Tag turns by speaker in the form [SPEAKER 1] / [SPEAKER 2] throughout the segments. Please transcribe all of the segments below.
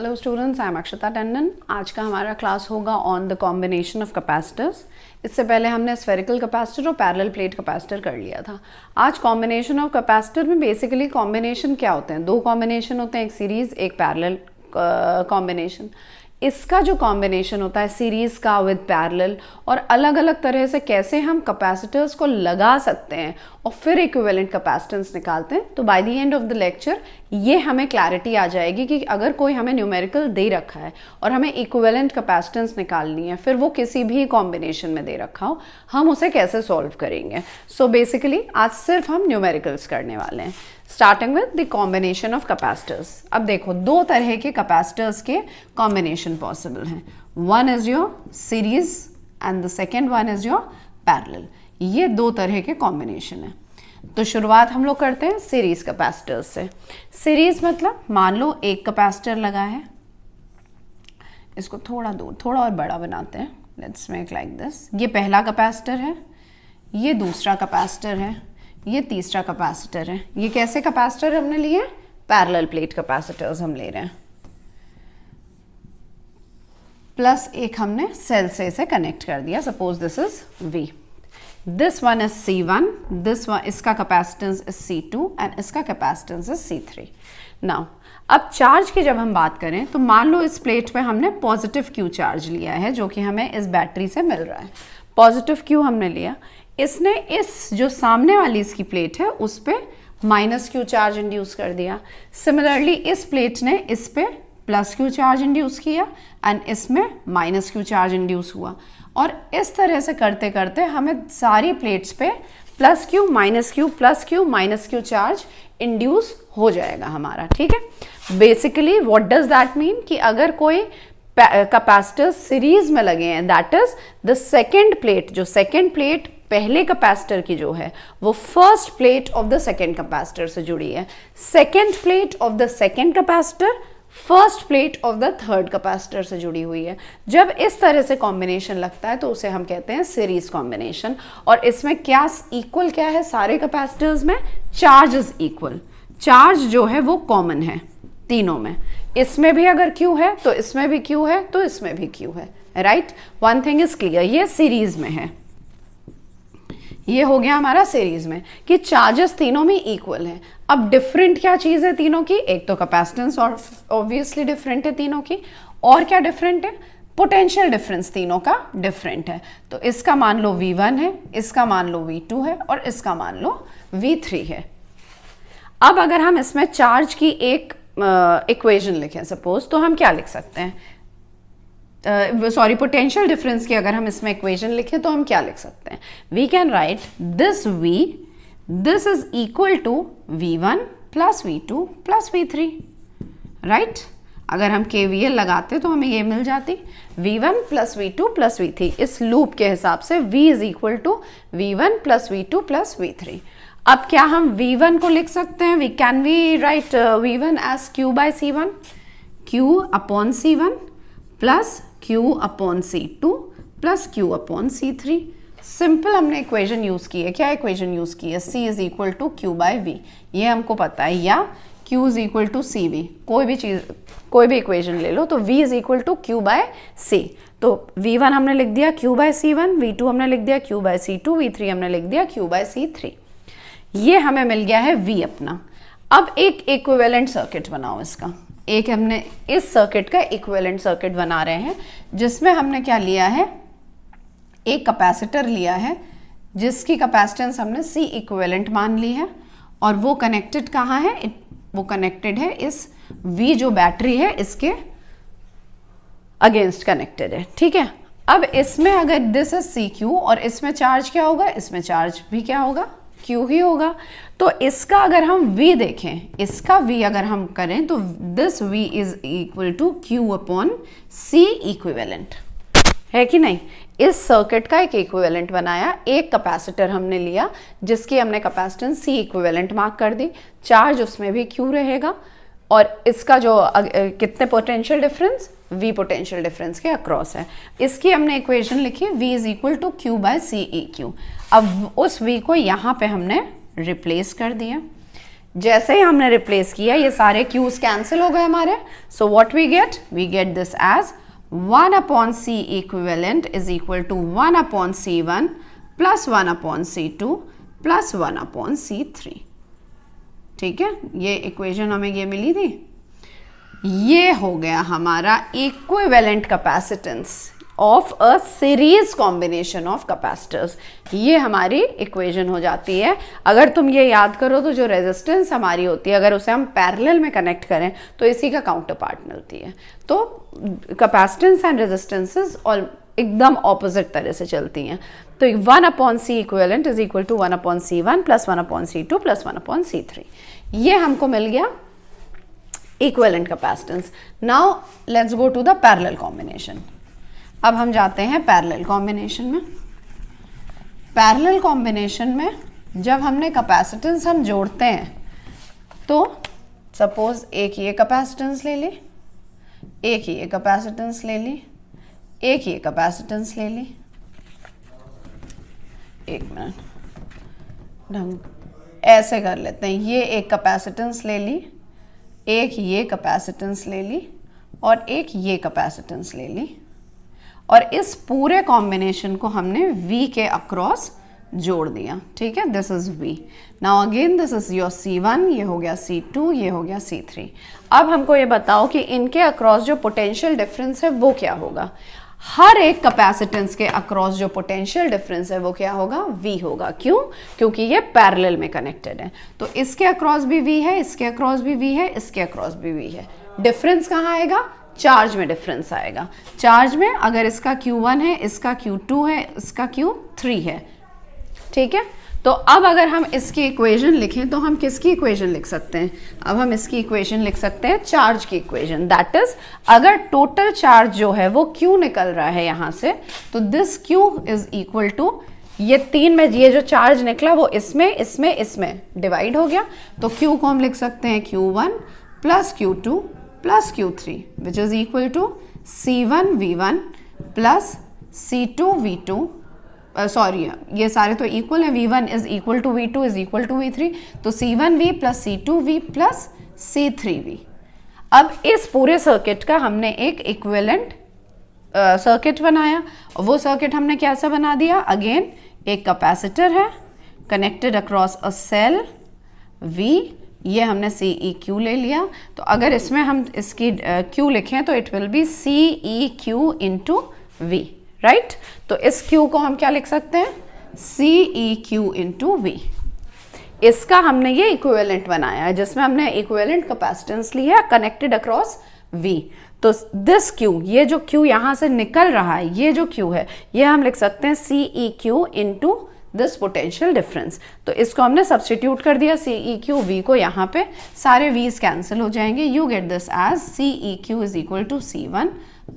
[SPEAKER 1] Hello students, I am अक्षता टंडन। आज का हमारा क्लास होगा on the combination of capacitors. इससे पहले हमने स्फेरिकल कैपेसिटर और पैरेलल प्लेट कैपेसिटर कर लिया था। आज कॉम्बिनेशन ऑफ कैपेसिटर में बेसिकली कॉम्बिनेशन क्या होते हैं, दो कॉम्बिनेशन होते हैं, एक सीरीज एक पैरेलल कॉम्बिनेशन। इसका जो कॉम्बिनेशन होता है सीरीज़ का विद पैरेलल, और अलग अलग तरह से कैसे हम कैपेसिटर्स को लगा सकते हैं और फिर इक्विवेलेंट कैपेसिटेंस निकालते हैं। तो by the end of the lecture ये हमें क्लैरिटी आ जाएगी कि अगर कोई हमें न्यूमेरिकल दे रखा है और हमें इक्विवेलेंट कैपेसिटेंस निकालनी है, फिर वो किसी भी कॉम्बिनेशन में दे रखा हो, हम उसे कैसे सॉल्व करेंगे। सो बेसिकली आज सिर्फ हम न्यूमेरिकल्स करने वाले हैं, starting with the combination of capacitors. अब देखो, दो तरह के कैपेसिटर्स के कॉम्बिनेशन पॉसिबल हैं। One is your series and the second one is your parallel. ये दो तरह के कॉम्बिनेशन है। तो शुरुआत हम लोग करते हैं सीरीज कैपेसिटर्स से। सीरीज मतलब मान लो एक कैपेसिटर लगा है, इसको थोड़ा दूर थोड़ा और बड़ा बनाते हैं, लेट्स मेक लाइक दिस। ये पहला कैपेसिटर है, ये दूसरा कैपेसिटर है, ये तीसरा कैपेसिटर है। ये कैसे कैपेसिटर हमने लिए? पैरेलल प्लेट कैपेसिटर्स हम ले रहे हैं। प्लस एक हमने सेल से इसे कनेक्ट कर दिया। Suppose this is V, this one is C1, this one, इसका कैपेसिटेंस इज C2 एंड इसका कैपेसिटेंस इज C3। नाउ अब चार्ज की जब हम बात करें तो मान लो इस प्लेट पे हमने पॉजिटिव Q चार्ज लिया है, जो कि हमें इस बैटरी से मिल रहा है। पॉजिटिव Q हमने लिया, इसने इस जो सामने वाली इसकी प्लेट है उस पे माइनस Q चार्ज इंड्यूस कर दिया। सिमिलरली इस प्लेट ने इस पे प्लस Q चार्ज इंड्यूस किया एंड इसमें माइनस Q चार्ज इंड्यूस हुआ। और इस तरह से करते करते हमें सारी प्लेट्स पे plus Q minus Q plus Q minus Q charge induce हो जाएगा हमारा। ठीक है, basically what does that mean कि अगर कोई कैपेसिटर्स सीरीज में लगे हैं, that is the second plate, जो सेकेंड प्लेट पहले कैपेसिटर की जो है वो first plate of the second capacitor से जुड़ी है। Second plate of the second capacitor first plate of the third capacitor से जुड़ी हुई है। जब इस तरह से कॉम्बिनेशन लगता है तो उसे हम कहते हैं सीरीज कॉम्बिनेशन। और इसमें क्या इक्वल क्या है, सारे कैपेसिटर्स में चार्ज इज इक्वल। चार्ज जो है वो कॉमन है तीनों में। इसमें भी अगर Q है तो इसमें भी Q है, तो इसमें भी Q है। Right, one thing is clear, ये सीरीज में है। ये हो गया हमारा सीरीज में कि चार्जेस तीनों में इक्वल हैं। अब डिफरेंट क्या चीज है तीनों की? एक तो कैपेसिटेंस और ऑब्वियसली डिफरेंट है तीनों की। और क्या डिफरेंट है? पोटेंशियल डिफरेंस तीनों का डिफरेंट है। तो इसका मान लो V1 है, इसका मान लो V2 है और इसका मान लो V3 है। अब अगर हम इसमें चार्ज की एक इक्वेशन लिखें सपोज, तो हम क्या लिख सकते हैं? सॉरी, पोटेंशियल डिफरेंस की अगर हम इसमें इक्वेशन लिखें तो हम क्या लिख सकते हैं? We can write this V, this is equal to V1 plus V2 plus V3। Right, अगर हम KVL लगाते तो हमें ये मिल जाती V1 plus V2 plus V3। इस लूप के हिसाब से V is equal to V1 plus V2 plus V3। अब क्या हम V1 को लिख सकते हैं? Can we write V1 as Q by C1, Q upon C1 plus Q upon C2 plus Q upon C3। Simple हमने इक्वेशन यूज की है। क्या इक्वेशन यूज की है? C is equal to Q by V, ये हमको पता है, या Q is equal to CV। कोई भी चीज, कोई भी इक्वेशन ले लो तो V is equal to Q by C। तो V1 हमने लिख दिया Q बाय C1, V2 हमने लिख दिया Q बाय C2, V3 हमने लिख दिया Q बाय C3। ये हमें मिल गया है V अपना। अब एक इक्विवेलेंट सर्किट बनाओ इसका। एक हमने इस सर्किट का इक्विवेलेंट सर्किट बना रहे हैं, जिसमें हमने क्या लिया है? एक कैपेसिटर लिया है जिसकी कैपेसिटेंस हमने C इक्विवेलेंट मान ली है, और वो कनेक्टेड कहाँ है? वो कनेक्टेड है इस V जो बैटरी है इसके अगेंस्ट कनेक्टेड है। ठीक है, अब इसमें अगर दिस इज CQ और इसमें चार्ज क्या होगा? इसमें चार्ज भी क्या होगा? Q ही होगा। तो इसका अगर हम V देखें, इसका V अगर हम करें तो this V is equal to Q upon C equivalent, है कि नहीं? इस सर्किट का एक इक्विवेलेंट बनाया, एक कैपेसिटर हमने लिया जिसकी हमने कैपेसिटेंस C इक्विवेलेंट मार्क कर दी, चार्ज उसमें भी Q रहेगा, और इसका जो कितने potential difference? V potential difference के अक्रॉस है। इसकी हमने इक्वेशन लिखी V is equal to Q by C E Q। अब उस V को यहाँ पे हमने रिप्लेस कर दिया। जैसे ही हमने रिप्लेस किया ये सारे क्यूज कैंसिल हो गए हमारे. So what we get this as 1 upon C equivalent is equal to 1 upon C1 plus 1 upon C2 plus 1 upon C3. ठीक है, ये इक्वेशन हमें ये मिली थी. ये हो गया हमारा equivalent capacitance of a series combination of capacitors. ये हमारी इक्वेशन हो जाती है. अगर तुम ये याद करो तो जो रेजिस्टेंस हमारी होती है, अगर उसे हम पैरेलल में कनेक्ट करें तो इसी का काउंटर पार्ट मिलती है. तो कैपेसिटेंस एंड रेजिस्टेंसेस और एकदम ऑपोजिट तरह से चलती हैं. तो 1 upon C equivalent is equal to 1 upon C1 plus 1 upon C2 plus 1 upon C3. ये हमको मिल गया equivalent capacitance. Now let's go to the parallel combination. अब हम जाते हैं पैरेलल कॉम्बिनेशन में. पैरेलल कॉम्बिनेशन में जब हमने कैपेसिटेंस हम जोड़ते हैं तो सपोज एक ये कैपेसिटेंस ले ली, एक ये कैपेसिटेंस ले ली, एक ये कैपेसिटेंस ले ली. एक मिनट, ढंग ऐसे कर लेते हैं. ये एक कैपेसिटेंस ले ली, एक ये कैपेसिटेंस ले ली और एक ये कैपेसिटेंस ले ली और इस पूरे कॉम्बिनेशन को हमने V के अक्रॉस जोड़ दिया. ठीक है, this is V. Now again this is your C1, ये हो गया C2, ये हो गया C3. अब हमको ये बताओ कि इनके अक्रॉस जो पोटेंशियल डिफरेंस है वो क्या होगा. हर एक कैपेसिटेंस के अक्रॉस जो पोटेंशियल डिफरेंस है वो क्या होगा, V होगा. क्यों? क्योंकि ये पैरेलल में कनेक्टेड है. तो इसके अक्रॉस भी V है, इसके अक्रॉस भी V है, इसके अक्रॉस भी V है. डिफरेंस कहाँ आएगा? चार्ज में डिफरेंस आएगा. चार्ज में अगर इसका Q1 है, इसका Q2 है, इसका Q3 है. ठीक है, तो अब अगर हम इसकी इक्वेशन लिखें तो हम किसकी इक्वेशन लिख सकते हैं? अब हम इसकी इक्वेशन लिख सकते हैं चार्ज की इक्वेशन. दैट इज अगर टोटल चार्ज जो है वो Q निकल रहा है यहाँ से, तो this Q is equal to ये तीन में ये जो चार्ज निकला वो इसमें इसमें इसमें डिवाइड हो गया. तो Q को हम लिख सकते हैं Q1 plus Q2 plus Q3 which is equal to C1 V1 plus C2 V2. Sorry, ये सारे तो इक्वल है. V1 is equal to V2 is equal to V3. तो C1V plus C2V plus C3V. अब इस पूरे सर्किट का हमने एक इक्विवेलेंट सर्किट बनाया. वो सर्किट हमने कैसा बना दिया? अगेन एक कैपेसिटर है connected across a cell V. ये हमने CEQ ले लिया. तो अगर इसमें हम इसकी Q लिखें तो it will be CEQ into V. Right, तो इस Q को हम क्या लिख सकते हैं? CEQ into V. इसका हमने ये इक्विवेलेंट बनाया है जिसमें हमने इक्विवेलेंट कैपेसिटेंस ली है कनेक्टेड अक्रॉस V. तो दिस Q, ये जो Q यहाँ से निकल रहा है, ये जो Q है, ये हम लिख सकते हैं CEQ into this potential difference. तो इसको हमने सब्सटीट्यूट कर दिया CEQ V को. यहाँ पे सारे V's कैंसिल हो जाएंगे. You get this as CEQ is equal to C1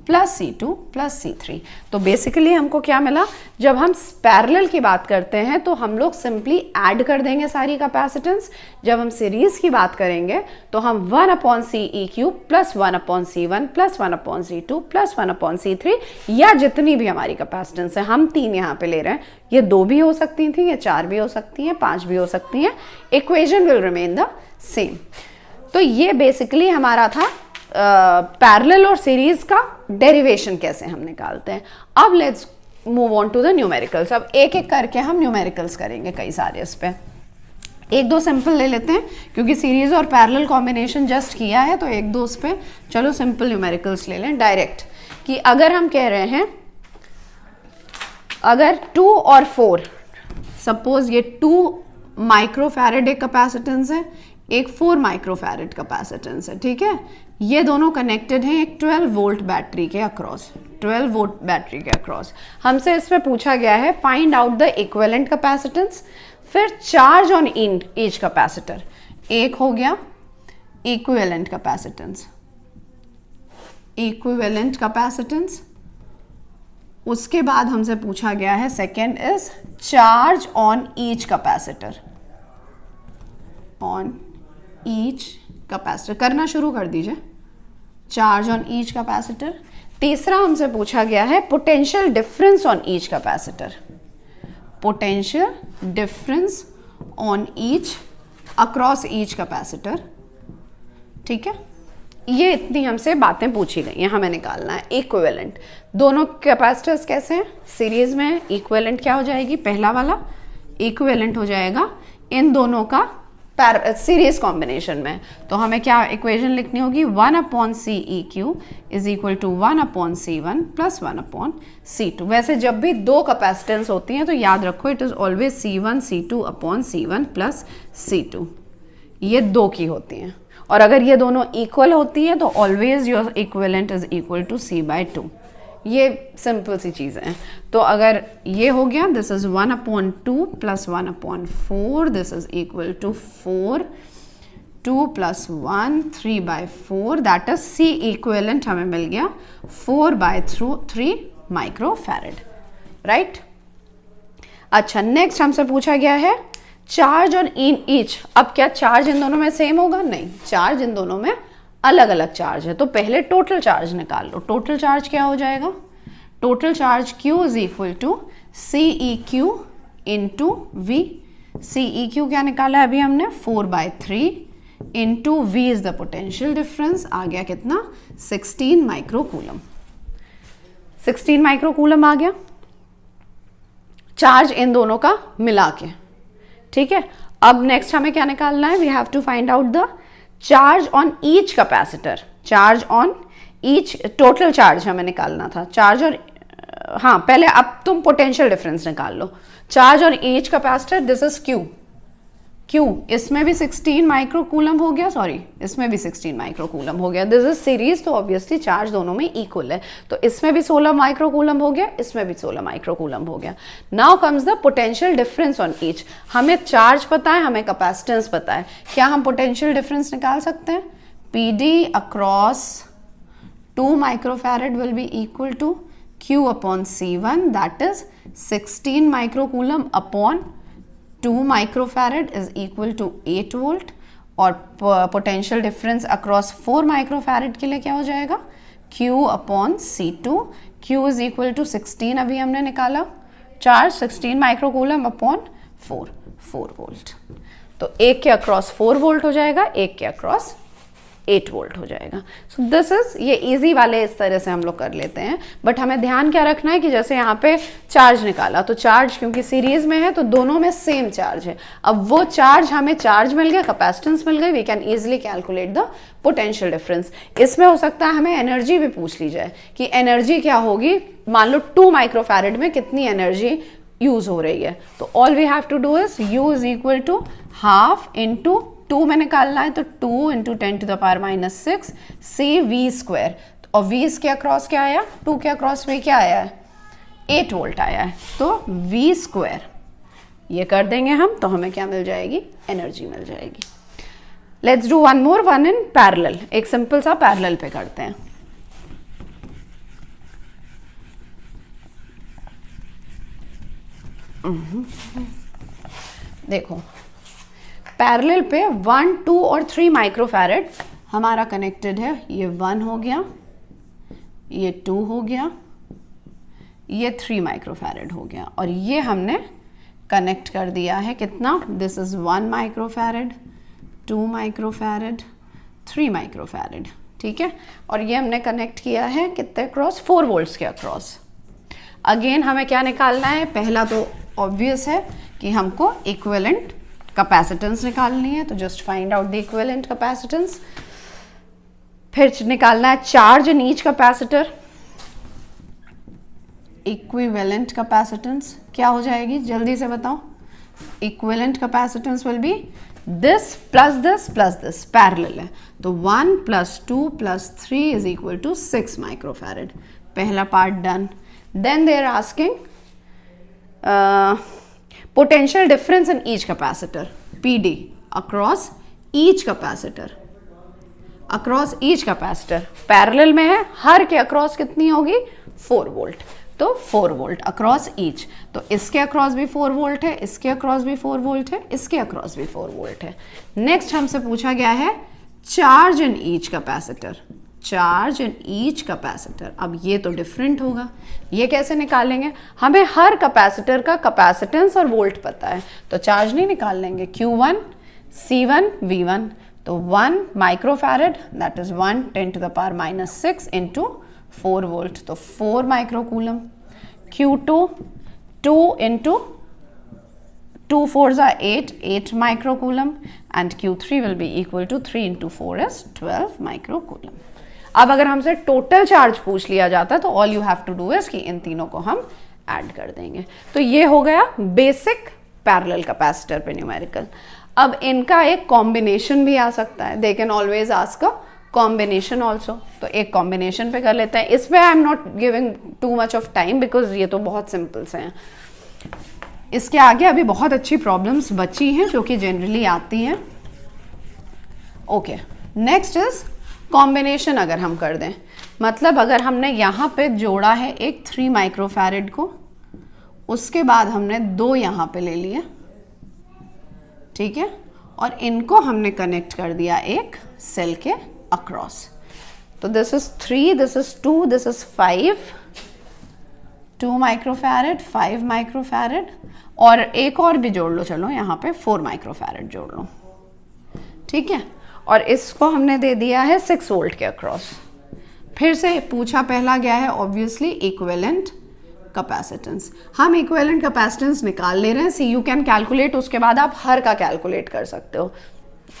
[SPEAKER 1] plus C2 plus C3. तो बेसिकली हमको क्या मिला? जब हम पैरेलल की बात करते हैं तो हम लोग सिंपली ऐड कर देंगे सारी कैपेसिटेंस. जब हम सीरीज की बात करेंगे तो हम 1 upon CEQ plus 1 upon C1 plus 1 upon C2 plus 1 upon C3 या जितनी भी हमारी कैपेसिटेंस है, हम 3 यहाँ पे ले रहे हैं. ये 2 भी हो सकती थी, ये 4 भी हो सकती हैं, 5 भी हो सकती हैं. Equation will remain the same. तो ये बेसिकली हमारा था पैरेलल और सीरीज का डेरिवेशन कैसे हम निकालते हैं. अब let's move on to the numericals. अब एक एक करके हम न्यूमेरिकल्स करेंगे कई सारे. इस पे एक दो सिंपल ले लेते हैं क्योंकि सीरीज और पैरेलल कॉम्बिनेशन जस्ट किया है. तो एक दो उस पे चलो सिंपल न्यूमेरिकल्स ले लें डायरेक्ट. कि अगर हम कह रहे हैं अगर 2 और 4, सपोज ये 2 माइक्रोफैरेड एक कैपेसिटेंस है, एक 4 माइक्रोफैरेड कैपेसिटेंस है. ठीक है, ये दोनों कनेक्टेड हैं एक 12 वोल्ट बैटरी के अक्रॉस. 12 वोल्ट बैटरी के अक्रॉस हमसे इसमें पूछा गया है find out the equivalent capacitance, फिर चार्ज ऑन ईच कैपेसिटर. एक हो गया इक्विवेलेंट कैपेसिटेंस, इक्विवेलेंट कैपेसिटेंस. उसके बाद हमसे पूछा गया है second is charge on each capacitor, on each capacitor. करना शुरू कर दीजिए. Charge on each capacitor. तीसरा हमसे पूछा गया है potential difference on each capacitor, potential difference on each across each capacitor, ठीक है। ये इतनी हमसे बातें पूछी गई हैं, हमें निकालना है इक्विवेलेंट। दोनों कैपेसिटर्स कैसे हैं, सीरीज में है। इक्विवेलेंट क्या हो जाएगी, पहला वाला इक्विवेलेंट हो जाएगा इन दोनों का सीरीज कॉम्बिनेशन में। तो हमें क्या इक्वेशन लिखनी होगी, 1/CEQ is equal to 1/C1 plus 1/C2। वैसे जब भी दो कैपेसिटेंस होती हैं तो याद रखो it is always C1 C2 upon C1 plus C2, ये दो की होती हैं। और अगर ये दोनों इक्वल होती हैं तो always your equivalent is equal to C/2। ये सिंपल सी चीज़ें हैं। तो अगर ये हो गया, this is 1/2 plus 1/4, this is equal to 4, 2 plus 1 3/4, that is C equivalent हमें मिल गया 4/3 माइक्रोफैरड, राइट। अच्छा, नेक्स्ट हमसे पूछा गया है चार्ज ऑन इन ईच। अब क्या चार्ज इन दोनों में सेम होगा, नहीं, चार्ज इन दोनों में अलग अलग चार्ज है। तो पहले टोटल चार्ज निकाल लो। टोटल चार्ज क्या हो जाएगा, total charge Q is equal to CEQ into V। CEQ क्या निकाला है अभी हमने, 4/3 into V is the potential difference, आ गया कितना, 16 माइक्रोकूलम। 16 माइक्रोकूलम आ गया चार्ज इन दोनों का मिला के, ठीक है। अब नेक्स्ट हमें क्या निकालना है, we have to find out the charge on each capacitor. Charge on each, total charge हमें निकालना था, चार्ज और, हाँ पहले अब तुम पोटेंशियल डिफरेंस निकाल लो। Charge on each capacitor, this is Q, इसमें भी 16 माइक्रोकूलम हो गया, सॉरी इसमें भी 16 माइक्रोकूलम हो गया, दिस इज सीरीज, तो ऑब्वियसली चार्ज दोनों में इक्वल है। तो इसमें भी 16 माइक्रोकूलम हो गया, इसमें भी 16 माइक्रोकूलम हो गया। Now comes the potential difference on each. हमें चार्ज पता है, हमें कैपेसिटेंस पता है, क्या हम पोटेंशियल डिफरेंस निकाल सकते हैं, PD across 2 microfarad will be equal to Q upon C1, that is 16 microcoulomb upon 2 microfarad is equal to 8 volt. और पोटेंशियल डिफरेंस अक्रॉस 4 माइक्रोफैरड के लिए क्या हो जाएगा, Q upon C2। Q is equal to 16 अभी हमने निकाला, चार्ज 16 माइक्रोकूलम अपॉन 4 वोल्ट। तो एक के अक्रॉस 4 वोल्ट हो जाएगा, एक के अक्रॉस 8 वोल्ट हो जाएगा। सो दिस इज, ये इजी वाले इस तरह से हम लोग कर लेते हैं। बट हमें ध्यान क्या रखना है कि जैसे यहाँ पे चार्ज निकाला, तो चार्ज क्योंकि सीरीज में है तो दोनों में सेम चार्ज है। अब वो चार्ज, हमें चार्ज मिल गया, कैपेसिटेंस मिल गई, we can easily calculate the potential difference. इसमें हो सकता है हमें एनर्जी भी पूछ ली जाए कि एनर्जी क्या होगी, मान लो 2 माइक्रोफैरड में कितनी एनर्जी यूज हो रही है। तो all we have to do is U is equal to half into 2 में निकालना है तो 2 into 10 to the power -6 CV²। और V के अक्रॉस क्या आया, 2 के अक्रॉस में क्या आया है, 8 वोल्ट आया है, तो V²। ये कर देंगे हम तो हमें क्या मिल जाएगी, एनर्जी मिल जाएगी। Let's do one more, one in parallel. एक सिंपल सा पैरेलल पे करते हैं। देखो पैरेलल पे 1, 2 और 3 माइक्रोफैरड हमारा कनेक्टेड है। ये 1 हो गया, ये 2 हो गया, ये 3 माइक्रोफैरड हो गया, और ये हमने कनेक्ट कर दिया है कितना, this is 1 microfarad, 2 microfarad, 3 microfarad, ठीक है। और ये हमने कनेक्ट किया है कितने अक्रॉस, 4 वोल्ट्स के अक्रॉस। अगेन हमें क्या निकालना है, पहला तो ऑब्वियस है कि हमको इक्विवेलेंट कैपेसिटेंस निकालनी है, तो just find out the equivalent capacitance. फिर निकालना है charge in each capacitor. Equivalent capacitance क्या हो जाएगी, जल्दी से बताओ। Equivalent capacitance will be this plus this plus this, parallel है, तो 1 + 2 + 3 इज इक्वल टू 6 माइक्रोफैरड। पहला part done. Then they are asking potential difference in each capacitor, PD across each capacitor, across each capacitor parallel में है, हर के across कितनी होगी, 4 volt, तो 4 volt across each. तो इसके अक्रॉस भी 4 वोल्ट है, इसके अक्रॉस भी 4 वोल्ट है, इसके अक्रॉस भी 4 वोल्ट है। नेक्स्ट हमसे पूछा गया है charge in each capacitor, charge in each capacitor. अब ये तो डिफरेंट होगा, ये कैसे निकालेंगे, हमें हर कैपेसिटर का कैपेसिटेंस और वोल्ट पता है, तो चार्ज नहीं निकाल लेंगे। Q1 C1 V1, तो 1 microfarad that is 1 10 to the power minus 6 into 4 volt, तो 4 microcoulomb. Q2 2 into 2 4s are 8 microcoulomb, and Q3 will be equal to 3 into 4 is 12 microcoulomb. अब अगर हमसे टोटल चार्ज पूछ लिया जाता तो all you have to do is कि इन तीनों को हम ऐड कर देंगे। तो ये हो गया बेसिक पैरेलल कैपेसिटर पे न्यूमेरिकल। अब इनका एक कॉम्बिनेशन भी आ सकता है, they can always ask a combination also, तो एक कॉम्बिनेशन पे कर लेते हैं। इसमें आई am not giving too much of time because ये तो बहुत सिंपल से हैं। इसके आगे अभी बहुत अच्छी प्रॉब्लम्स बची हैं जो कि जनरली आती हैं। Okay, next is combination. अगर हम कर दें, मतलब अगर हमने यहाँ पे जोड़ा है एक 3 माइक्रोफैरेड को, उसके बाद हमने 2 यहाँ पे ले लिए, ठीक है, और इनको हमने कनेक्ट कर दिया एक सेल के अक्रॉस। तो this is 3, this is 2, this is 5, 2 microfarad, 5 microfarad, और एक और भी जोड़ लो, चलो यहाँ पे 4 माइक्रोफैरेड जोड़ लो, ठीक है, और इसको हमने दे दिया है 6 वोल्ट के अक्रॉस। फिर से पूछा पहला गया है ऑब्वियसली इक्विवेलेंट कैपेसिटेंस। हम इक्विवेलेंट कैपेसिटेंस निकाल ले रहे हैं, सी यू कैन कैलकुलेट, उसके बाद आप हर का कैलकुलेट कर सकते हो,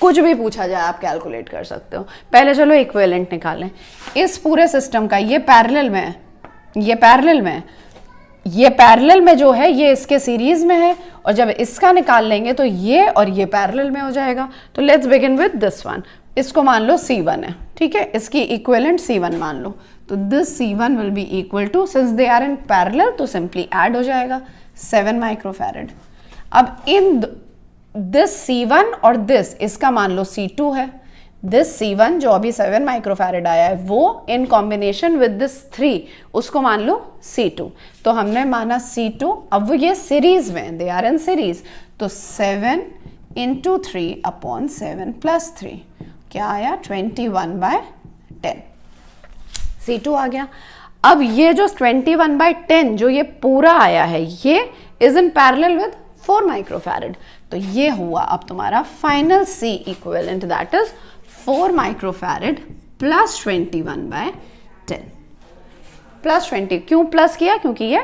[SPEAKER 1] कुछ भी पूछा जाए आप कैलकुलेट कर सकते हो। पहले चलो इक्विवेलेंट निकालें। इस पूरे सिस्टम का ये पैरेलल में है, ये पैरेलल में है, ये पैरेलल में जो है ये इसके सीरीज में है, और जब इसका निकाल लेंगे तो ये और ये पैरेलल में हो जाएगा। तो let's begin with this one. इसको मान लो C1 है, ठीक है, इसकी इक्विवेलेंट C1 मान लो, तो this C1 will be equal to, since they are in parallel तो सिंपली ऐड हो जाएगा 7 माइक्रोफैरेड। अब इन दिस C1 और दिस, इसका मान लो C2 है, दिस C1 जो अभी 7 माइक्रोफैरेड आया है वो इन कॉम्बिनेशन विद दिस 3, उसको मान लो C2, तो हमने माना C2। अब वो ये सीरीज में, दे आर इन सीरीज, तो 7 इंटू 3 अपॉन 7 प्लस 3 क्या आया 21/10, C2 आ गया। अब ये जो 21/10 जो ये पूरा आया है ये is in parallel with 4 microfarad, तो ये हुआ अब तुम्हारा final C equivalent, that is 4 microfarad plus 21/10 plus 20। क्यों प्लस किया? क्योंकि ये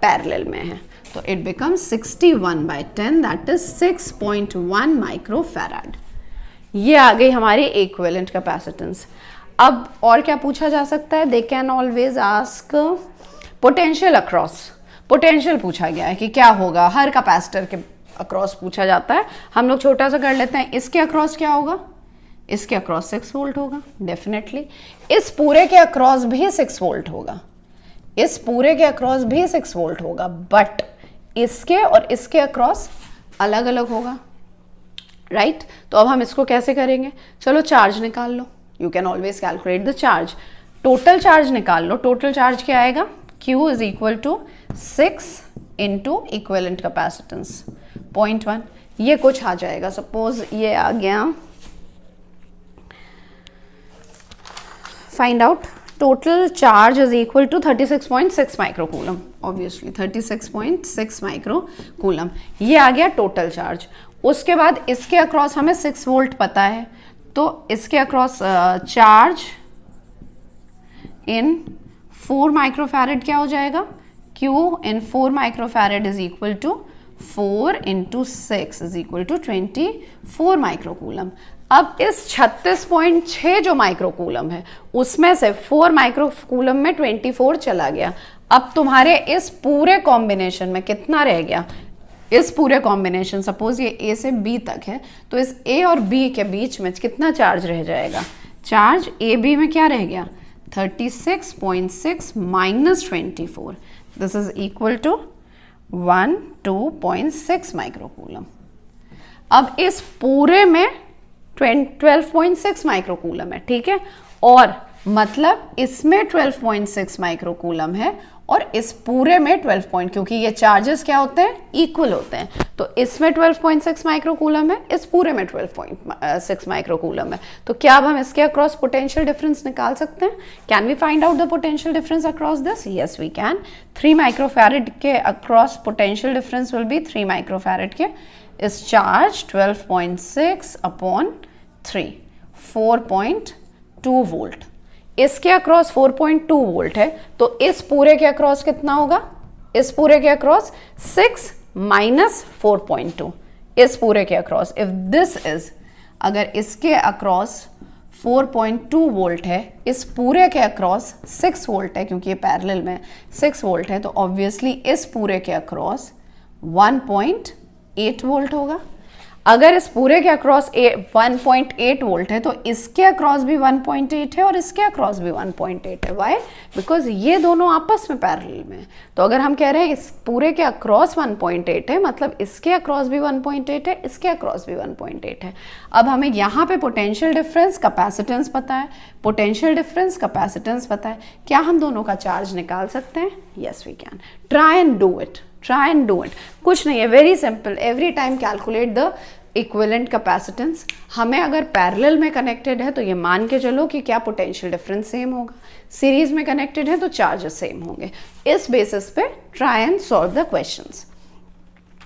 [SPEAKER 1] पैरेलल में है, तो it becomes 61/10 that is 6.1 microfarad. ये आ गई हमारी इक्विवेलेंट कैपेसिटेंस। अब और क्या पूछा जा सकता है? They can always ask potential across. Potential पूछा गया है कि क्या होगा, हर कैपेसिटर के अक्रॉस पूछा जाता है। हम लोग छोटा सा कर लेते हैं, इसके अक्रॉस क्या होगा? इसके अक्रॉस 6 वोल्ट होगा डेफिनेटली। इस पूरे के अक्रॉस भी 6 वोल्ट होगा, इस पूरे के अक्रॉस भी 6 वोल्ट होगा, बट इसके और इसके अक्रॉस अलग अलग होगा, राइट? तो अब हम इसको कैसे करेंगे? चलो चार्ज निकाल लो, you can always calculate the charge. Total charge निकाल लो, टोटल चार्ज क्या आएगा? Q is equal to 6 into equivalent capacitance 0.1, ये कुछ आ जाएगा, सपोज ये आ गया, find out total charge is equal to 36.6 microcoulomb, obviously 36.6 microcoulomb, ये आ गया टोटल चार्ज। उसके बाद इसके अक्रॉस हमें 6 वोल्ट पता है, तो इसके अक्रॉस चार्ज इन 4 माइक्रोफैरेड क्या हो जाएगा? Q in 4 microfarad is equal to 4 into 6 is equal to 24 microcoulomb. अब इस 36.6 जो माइक्रोकूलम है उसमें से 4 माइक्रोकूलम में 24 चला गया। अब तुम्हारे इस पूरे कॉम्बिनेशन में कितना रह गया? इस पूरे कॉम्बिनेशन, सपोज ये A से B तक है, तो इस A और B के बीच में कितना चार्ज रह जाएगा? चार्ज A B में क्या रह गया? 36.6 minus 24, this is equal to 12.6 microcoulomb. अब इस पूरे में 12.6 माइक्रोकूलम है, ठीक है, और मतलब इसमें 12.6 माइक्रोकूलम है और इस पूरे में 12 पॉइंट, क्योंकि ये चार्जेस क्या होते हैं, इक्वल होते हैं, तो इसमें 12.6 माइक्रोकूलम है, इस पूरे में 12.6 माइक्रोकूलम है। तो क्या अब हम इसके अक्रॉस पोटेंशियल डिफरेंस निकाल सकते हैं? Can we find out the potential difference across this? Yes we can. 3 microfarad के across potential difference will be 3 microfarad के इस चार्ज 12.6 अपॉन 3, 4.2 वोल्ट। इसके अक्रॉस 4.2 वोल्ट है, तो इस पूरे के अक्रॉस कितना होगा? इस पूरे के अक्रॉस 6 माइनस 4.2, इस पूरे के अक्रॉस इफ दिस इज, अगर इसके अक्रॉस 4.2 वोल्ट है, इस पूरे के अक्रॉस 6 वोल्ट है, क्योंकि ये पैरेलल में 6 वोल्ट है, तो ऑब्वियसली इस पूरे के अक्रॉस 1.8 वोल्ट होगा। अगर इस पूरे के अक्रॉस 1.8 वोल्ट है, तो इसके अक्रॉस भी 1.8 है और इसके अक्रॉस भी 1.8 है। वाई? बिकॉज ये दोनों आपस में पैरेलल में है। तो अगर हम कह रहे हैं इस पूरे के अक्रॉस 1.8 है, मतलब इसके अक्रॉस भी 1.8 है, इसके अक्रॉस भी 1.8 है। अब हमें यहाँ पे पोटेंशियल डिफरेंस, कैपेसिटेंस पता है, पोटेंशियल डिफरेंस, कैपेसिटेंस पता है, क्या हम दोनों का चार्ज निकाल सकते हैं? Yes we can. Try and do it, try and do it. कुछ नहीं है, very simple. Every time calculate the equivalent capacitance. हमें अगर पैरेलल में कनेक्टेड है तो ये मान के चलो कि क्या पोटेंशियल डिफरेंस सेम होगा, सीरीज में कनेक्टेड है तो चार्जेस सेम होंगे। इस बेसिस पे try and solve the questions.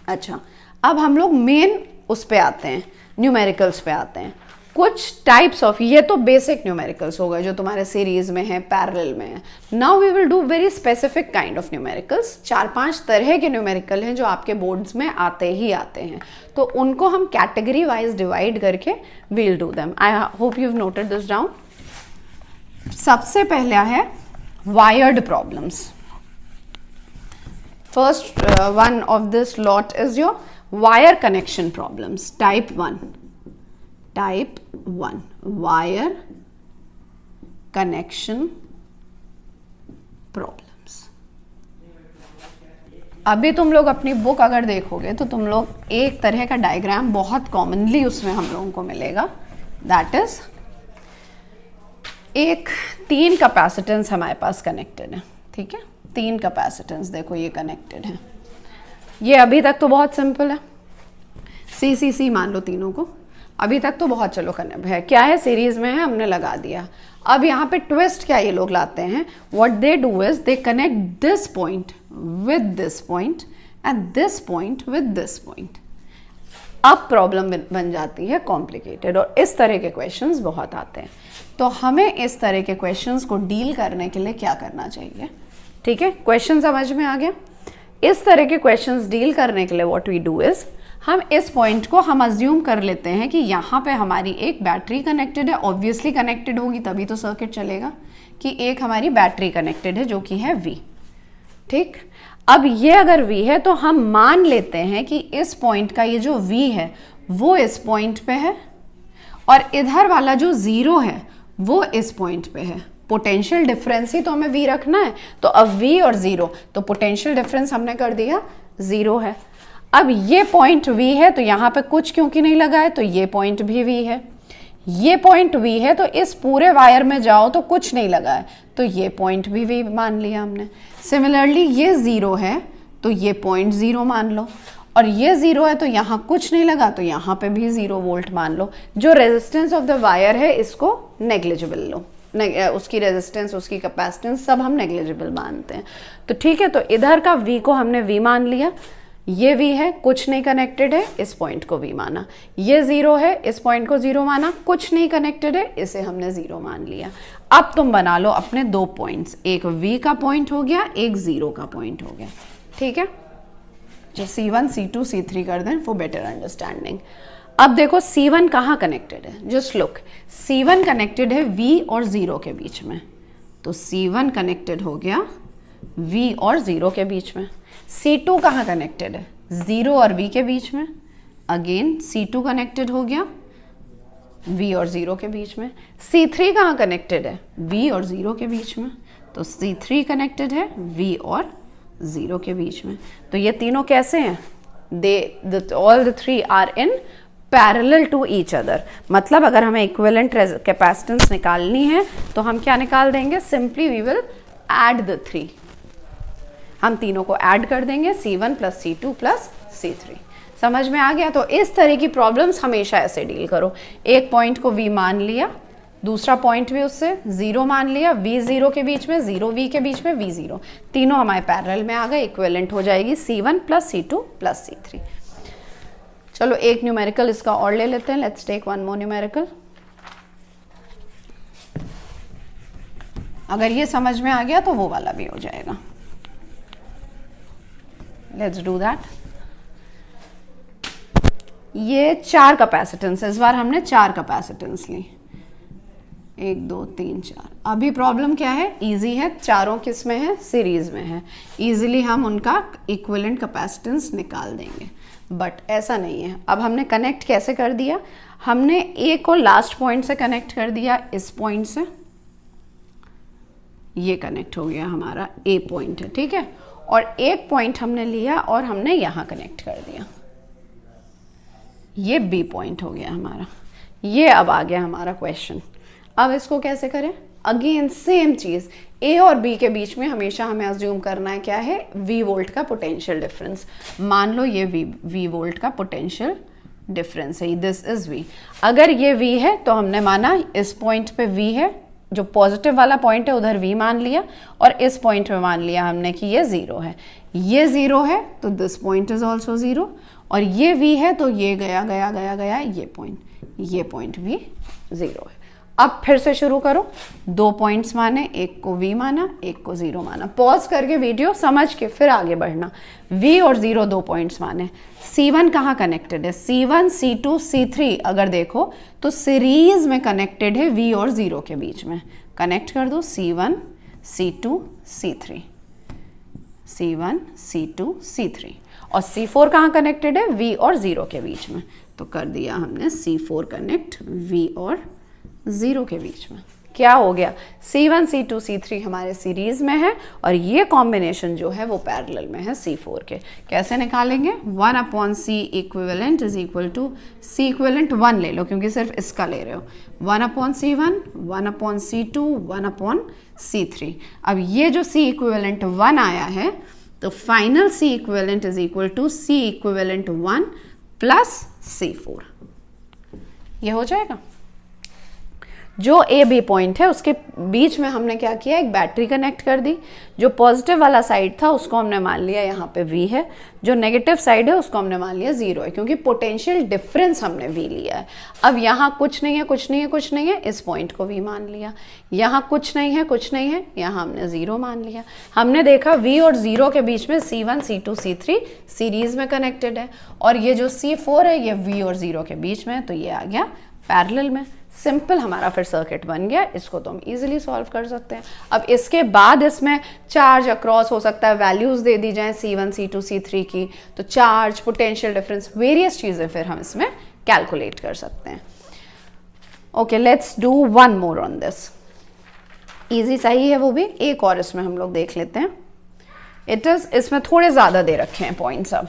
[SPEAKER 1] अच्छा, अब हम लोग मेन उस पे आते हैं, न्यूमेरिकल्स पे आते हैं। कुछ टाइप्स ऑफ, ये तो बेसिक न्यूमेरिकल्स हो गए जो तुम्हारे सीरीज में है, पैरेलल में है। Now we will do very specific kind of numericals. 4-5 तरह के न्यूमेरिकल हैं जो आपके बोर्ड्स में आते ही आते हैं, तो उनको हम कैटेगरी वाइज डिवाइड करके we'll do them. I hope you have noted this down. सबसे पहला है wired problems. First one of this lot is your wire connection problems, type 1। Type 1 wire connection problems. अभी तुम लोग अपनी बुक अगर देखोगे तो तुम लोग एक तरह का डायग्राम बहुत कॉमनली उसमें हम लोगों को मिलेगा, दैट इज एक 3 कैपेसिटेंस हमारे पास कनेक्टेड है। ठीक है, 3 कैपेसिटेंस देखो ये कनेक्टेड है। ये अभी तक तो बहुत सिंपल है, सी मान लो तीनों को, अभी तक तो बहुत चलो कनेक्ट है, क्या है सीरीज में है, हमने लगा दिया। अब यहाँ पे ट्विस्ट क्या ये लोग लाते हैं, what they do is they connect this point with this point and this point with this point. अब प्रॉब्लम बन जाती है कॉम्प्लिकेटेड, और इस तरह के क्वेश्चंस बहुत आते हैं। तो हमें इस तरह के क्वेश्चंस को डील करने के लिए क्या करना चाहिए? ठीक है, क्वेश्चन समझ में आ गया। इस तरह के क्वेश्चंस डील करने के लिए व्हाट वी डू इज, हम इस पॉइंट को हम अज्यूम कर लेते हैं कि यहाँ पे हमारी एक बैटरी कनेक्टेड है, ऑब्वियसली कनेक्टेड होगी तभी तो सर्किट चलेगा, कि एक हमारी बैटरी कनेक्टेड है जो कि है V। ठीक, अब ये अगर V है तो हम मान लेते हैं कि इस पॉइंट का ये जो V है वो इस पॉइंट पे है, और इधर वाला जो 0 है वो इस पॉइंट पे है। पोटेंशियल डिफरेंस ही तो हमें V रखना है, तो अब V और 0, तो पोटेंशियल डिफरेंस हमने कर दिया 0 है। अब ये पॉइंट V है तो यहाँ पे कुछ क्योंकि नहीं लगा है, तो ये पॉइंट भी V है। ये पॉइंट V है तो इस पूरे वायर में जाओ तो कुछ नहीं लगा है, तो ये पॉइंट भी V मान लिया हमने। सिमिलरली ये 0 है तो ये पॉइंट 0 मान लो, और ये 0 है तो यहाँ कुछ नहीं लगा तो यहाँ पे भी 0 वोल्ट मान लो। जो रेजिस्टेंस ऑफ द वायर है इसको नेग्लिजिबल लो, उसकी रेजिस्टेंस, उसकी कैपेसिटेंस सब हम नेग्लिजिबल मानते हैं। तो ठीक है, तो इधर का V को हमने V मान लिया, ये V है, कुछ नहीं कनेक्टेड है, इस पॉइंट को V माना। ये 0 है, इस पॉइंट को 0 माना, कुछ नहीं कनेक्टेड है, इसे हमने 0 मान लिया। अब तुम बना लो अपने 2 पॉइंट्स, एक V का पॉइंट हो गया, एक 0 का पॉइंट हो गया। ठीक है, जो C1, C2, C3 कर दें फॉर बेटर अंडरस्टैंडिंग। अब देखो C1 कहाँ कनेक्टेड है, जस्ट लुक, C1 कनेक्टेड है V और 0 के बीच में, तो C1 कनेक्टेड हो गया V और 0 के बीच में। C2 कहाँ कनेक्टेड है, 0 और V के बीच में, अगेन C2 कनेक्टेड हो गया V और 0 के बीच में। C3 कहाँ कनेक्टेड है, V और 0 के बीच में, तो C3 कनेक्टेड है V और 0 के बीच में। तो ये तीनों कैसे हैं, all the three are in parallel to each other. मतलब अगर हमें इक्विवेलेंट कैपेसिटेंस निकालनी है तो हम क्या निकाल देंगे, simply we will add the 3। हम तीनों को ऐड कर देंगे, C1 plus C2 plus C3। समझ में आ गया? तो इस तरह की प्रॉब्लम्स हमेशा ऐसे डील करो। एक पॉइंट को V मान लिया, दूसरा पॉइंट भी उससे 0 मान लिया, V0 के बीच में, 0V के बीच में V0, तीनों हमारे पैरेलल में आ गए, इक्विवेलेंट हो जाएगी C1 plus C2 plus C3। चलो एक न्यूमेरिकल इसका और ले लेते हैं। Let's take one more numerical. अगर ये समझ में आ गया तो वो वाला भी हो जाएगा। Let's do that. ये 4 कैपेसिटेंस, इस बार हमने 4 कैपेसिटेंस ली, 1 2 3 4। अभी प्रॉब्लम क्या है? इजी है, चारों किस में है? सीरीज में है। इजीली हम उनका इक्विवेलेंट कैपेसिटेंस निकाल देंगे, बट ऐसा नहीं है। अब हमने कनेक्ट कैसे कर दिया? हमने ए को लास्ट पॉइंट से कनेक्ट कर दिया, इस पॉइंट से ये कनेक्ट हो गया, हमारा ए पॉइंट है, ठीक है। और एक पॉइंट हमने लिया और हमने यहाँ कनेक्ट कर दिया, ये बी पॉइंट हो गया हमारा। ये अब आ गया हमारा क्वेश्चन। अब इसको कैसे करें? अगेन सेम चीज, ए और बी के बीच में हमेशा हमें अज्यूम करना है क्या है? वी वोल्ट का पोटेंशियल डिफरेंस। मान लो ये वी वोल्ट का पोटेंशियल डिफरेंस है, दिस इज वी। अगर ये वी है तो हमने माना इस पॉइंट पे वी है, जो पॉजिटिव वाला पॉइंट है उधर वी मान लिया, और इस पॉइंट पे मान लिया हमने कि ये 0 है। ये 0 है तो दिस पॉइंट इज ऑल्सो 0, और ये वी है तो ये गया गया गया गया ये पॉइंट भी 0 है। अब फिर से शुरू करो, 2 पॉइंट्स माने, एक को V माना, एक को 0 माना। पॉज करके वीडियो समझ के फिर आगे बढ़ना। V और 0 2 पॉइंट्स माने। C1 कहाँ कनेक्टेड है? C1 C2 C3 अगर देखो तो सीरीज में कनेक्टेड है V और 0 के बीच में। कनेक्ट कर दो C1 C2 C3, C1 C2 C3। और C4 कहाँ कनेक्टेड है? V और 0 के बीच में। तो कर दिया हमने C4 कनेक्ट V और 0 के बीच में। क्या हो गया? C1 C2 C3 हमारे सीरीज में है, और ये कॉम्बिनेशन जो है वो पैरेलल में है C4 के। कैसे निकालेंगे? 1/C equivalent is equal to C equivalent 1 ले लो, क्योंकि सिर्फ इसका ले रहे हो। 1/C1 1/C2 1/C3। अब ये जो C इक्विवेलेंट 1 आया है, तो final C equivalent is equal to C equivalent 1 plus C4। ये हो जाएगा। जो ए बी पॉइंट है उसके बीच में हमने क्या किया? एक बैटरी कनेक्ट कर दी। जो पॉजिटिव वाला साइड था उसको हमने मान लिया यहाँ पे V है, जो नेगेटिव साइड है उसको हमने मान लिया 0 है, क्योंकि पोटेंशियल डिफरेंस हमने V लिया है। अब यहाँ कुछ नहीं है, कुछ नहीं है, कुछ नहीं है, इस पॉइंट को V मान लिया। यहाँ कुछ नहीं है, कुछ नहीं है, यहाँ हमने 0 मान लिया। हमने देखा V और 0 के बीच में C1 C2 C3 सीरीज में कनेक्टेड है, और ये जो C4 है ये V और 0 के बीच में है, तो ये आ गया पैरेलल में। सिंपल हमारा फिर सर्किट बन गया। इसको तो हम इजीली सॉल्व कर सकते हैं। अब इसके बाद इसमें चार्ज अक्रॉस हो सकता है, वैल्यूज दे दी जाए C1 C2 C3 की, तो चार्ज, पोटेंशियल डिफरेंस, वेरियस चीजें फिर हम इसमें कैलकुलेट कर सकते हैं। Okay, let's do one more on this. Easy सही है वो भी, एक और इसमें हम लोग देख लेते हैं। इट इज, इसमें थोड़े ज्यादा दे रखे हैं पॉइंट्स। अब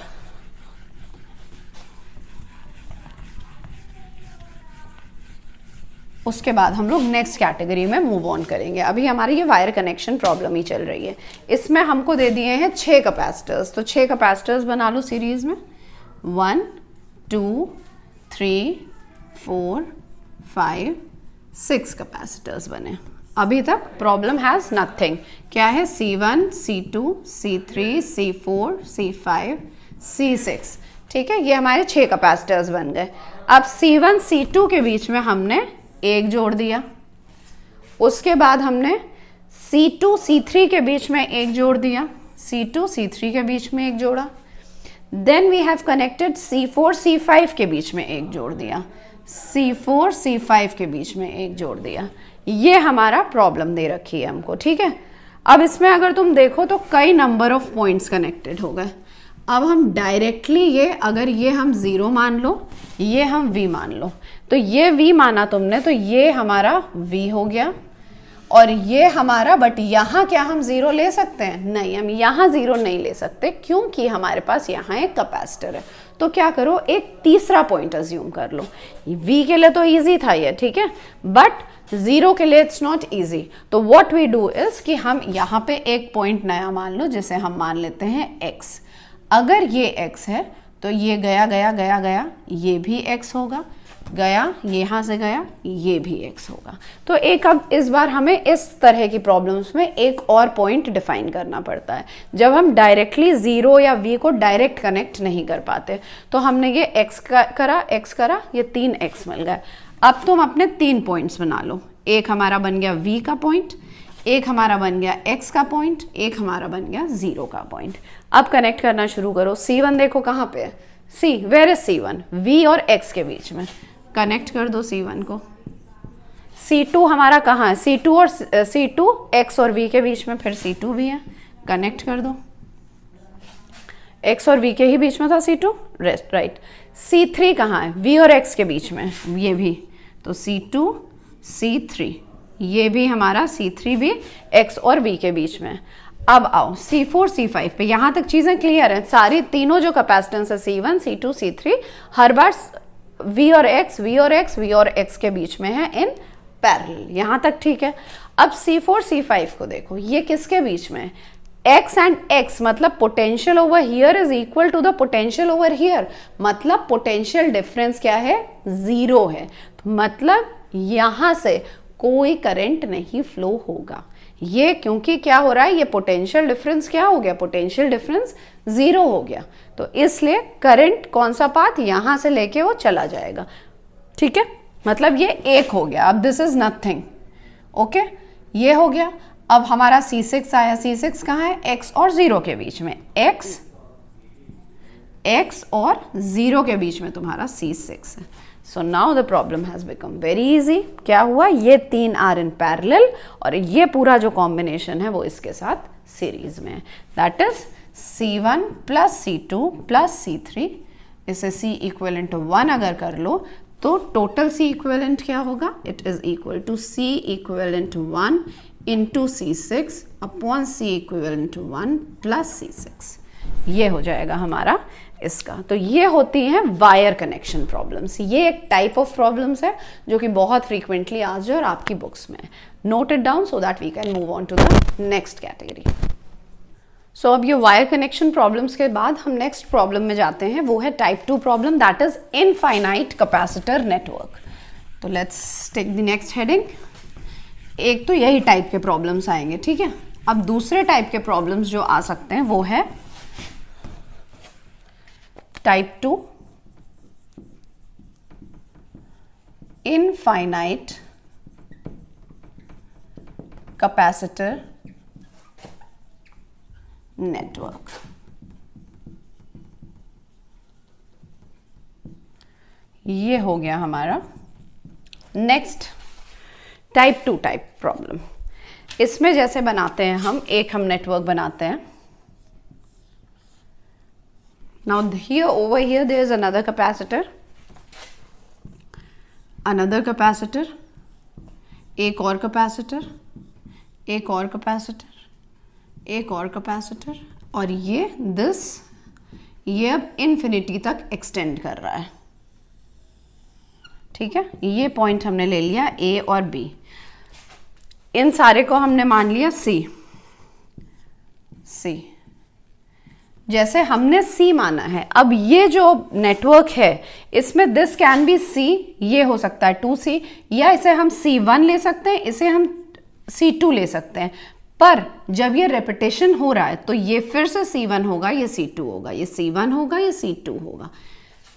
[SPEAKER 1] उसके बाद हम लोग नेक्स्ट कैटेगरी में मूव ऑन करेंगे। अभी हमारी ये वायर कनेक्शन प्रॉब्लम ही चल रही है। इसमें हमको दे दिए हैं 6 कैपेसिटर्स, तो 6 कैपेसिटर्स बना लो सीरीज में। 1 2 3 4 5 6 कैपेसिटर्स बने। अभी तक प्रॉब्लम हैज नथिंग। क्या है? C1 C2 C3 C4 C5 C6। ठीक है, ये हमारे 6 कैपेसिटर्स बन गए। अब C1 C2 के बीच में हमने एक जोड़ दिया, उसके बाद हमने C2 C3 के बीच में एक जोड़ दिया, C2 C3 के बीच में एक जोड़ा, then we have connected C4 C5 के बीच में एक जोड़ दिया, C4 C5 के बीच में एक जोड़ दिया। ये हमारा प्रॉब्लम दे रखी है हमको। ठीक है, अब इसमें अगर तुम देखो तो कई नंबर ऑफ पॉइंट्स कनेक्टेड हो गए। अब हम डायरेक्टली ये, अगर ये हम 0 मान लो, ये हम V मान लो, तो ये V माना तुमने, तो ये हमारा V हो गया, और ये हमारा, बट यहाँ क्या हम 0 ले सकते हैं? नहीं, हम यहाँ 0 नहीं ले सकते, क्योंकि हमारे पास यहाँ एक कैपेसिटर है। तो क्या करो, एक तीसरा पॉइंट अज्यूम कर लो। V के लिए तो इजी था ये, ठीक है, बट 0 के लिए इट्स नॉट इजी, तो व्हाट वी डू इज कि हम यहाँ पे एक पॉइंट नया मान लो, जिसे हम मान लेते हैं x। अगर ये x है तो ये गया गया गया गया, ये भी x होगा, गया यहाँ से गया, ये भी x होगा। तो एक अब इस बार हमें इस तरह की प्रॉब्लम्स में एक और पॉइंट डिफाइन करना पड़ता है, जब हम डायरेक्टली 0 या v को डायरेक्ट कनेक्ट नहीं कर पाते। तो हमने ये x करा, ये 3x मिल गया। अब तुम अपने 3 पॉइंट्स बना लो, एक हमारा बन गया v का पॉइंट, एक हमारा बन गया x का पॉइंट, एक हमारा बन गया 0 का पॉइंट। अब कनेक्ट करना शुरू करो। C1 देखो कहाँ पे है, C, where is C1? v और x के बीच में, कनेक्ट कर दो C1 को। C2 हमारा कहाँ है, C2 x और v के बीच में, फिर C2 भी है, कनेक्ट कर दो। x और v के ही बीच में था C2, राइट। C3 कहाँ है, v और x के बीच में, ये भी, तो C2 C3, ये भी हमारा C3 भी x और v के बीच में। अब आओ C4 C5 पे, यहाँ तक चीजें क्लियर हैं। सारी तीनों जो कैपेसिटेंस है C1 C2 C3 हर बार v और x के बीच में है इन पैरेलल, यहाँ तक ठीक है। अब C4 C5 को देखो, ये किसके बीच में है, x एंड x, मतलब potential over here is equal to the potential over here, मतलब पोटेंशियल डिफरेंस क्या है, 0 है। तो मतलब यहां से कोई करंट नहीं फ्लो होगा। ये क्योंकि क्या हो रहा है, ये पोटेंशियल डिफरेंस क्या हो गया, पोटेंशियल डिफरेंस 0 हो गया, तो इसलिए करंट कौन सा पाथ, यहां से लेके वो चला जाएगा। ठीक है, मतलब ये एक हो गया। अब दिस इज नथिंग, ओके, ये हो गया। अब हमारा C6 आया, C6 कहाँ है, x और 0 के बीच में, x और 0 के बीच में तुम्हारा C6 है। So now the problem has become very easy. क्या हुआ, ये 3 आर इन पैरेलल और ये पूरा जो कॉम्बिनेशन है वो इसके साथ सीरीज में है। That is C1 plus C2 plus C3, इसे C इक्विवेलेंट 1 अगर कर लो तो टोटल C इक्विवेलेंट क्या होगा, it is equal to C equivalent 1 into C6 upon C equivalent 1 plus C6, ये हो जाएगा हमारा इसका। तो ये होती हैं वायर कनेक्शन प्रॉब्लम्स। ये एक टाइप ऑफ प्रॉब्लम्स है जो कि बहुत फ्रीक्वेंटली आ जाए और आपकी बुक्स में। Note it down so that we can move on to the next category. So अब ये वायर कनेक्शन प्रॉब्लम्स के बाद हम नेक्स्ट प्रॉब्लम में जाते हैं, वो है type 2 problem, that is infinite capacitor network. तो let's take the next heading. एक तो यही टाइप के प्रॉब्लम्स आएंगे, ठीक है। अब दूसरे टाइप के प्रॉब्लम्स जो आ सकते हैं वो है टाइप 2 इनफाइनाइट कैपेसिटर नेटवर्क। ये हो गया हमारा नेक्स्ट टाइप 2 टाइप प्रॉब्लम। इसमें जैसे बनाते हैं हम, एक हम नेटवर्क बनाते हैं। Now here, over here, there is another capacitor, एक और कैपेसिटर, एक और कैपेसिटर, एक और कैपेसिटर, और ये अब इन्फिनिटी तक एक्सटेंड कर रहा है। ठीक है, ये पॉइंट हमने ले लिया A और B, इन सारे को हमने मान लिया C। जैसे हमने C माना है, अब ये जो नेटवर्क है इसमें दिस कैन बी C, ये हो सकता है 2C, या इसे हम C1 ले सकते हैं, इसे हम C2 ले सकते हैं। पर जब ये रेपिटेशन हो रहा है तो ये फिर से C1 होगा, ये C2 होगा, ये C1 होगा, ये C2 होगा।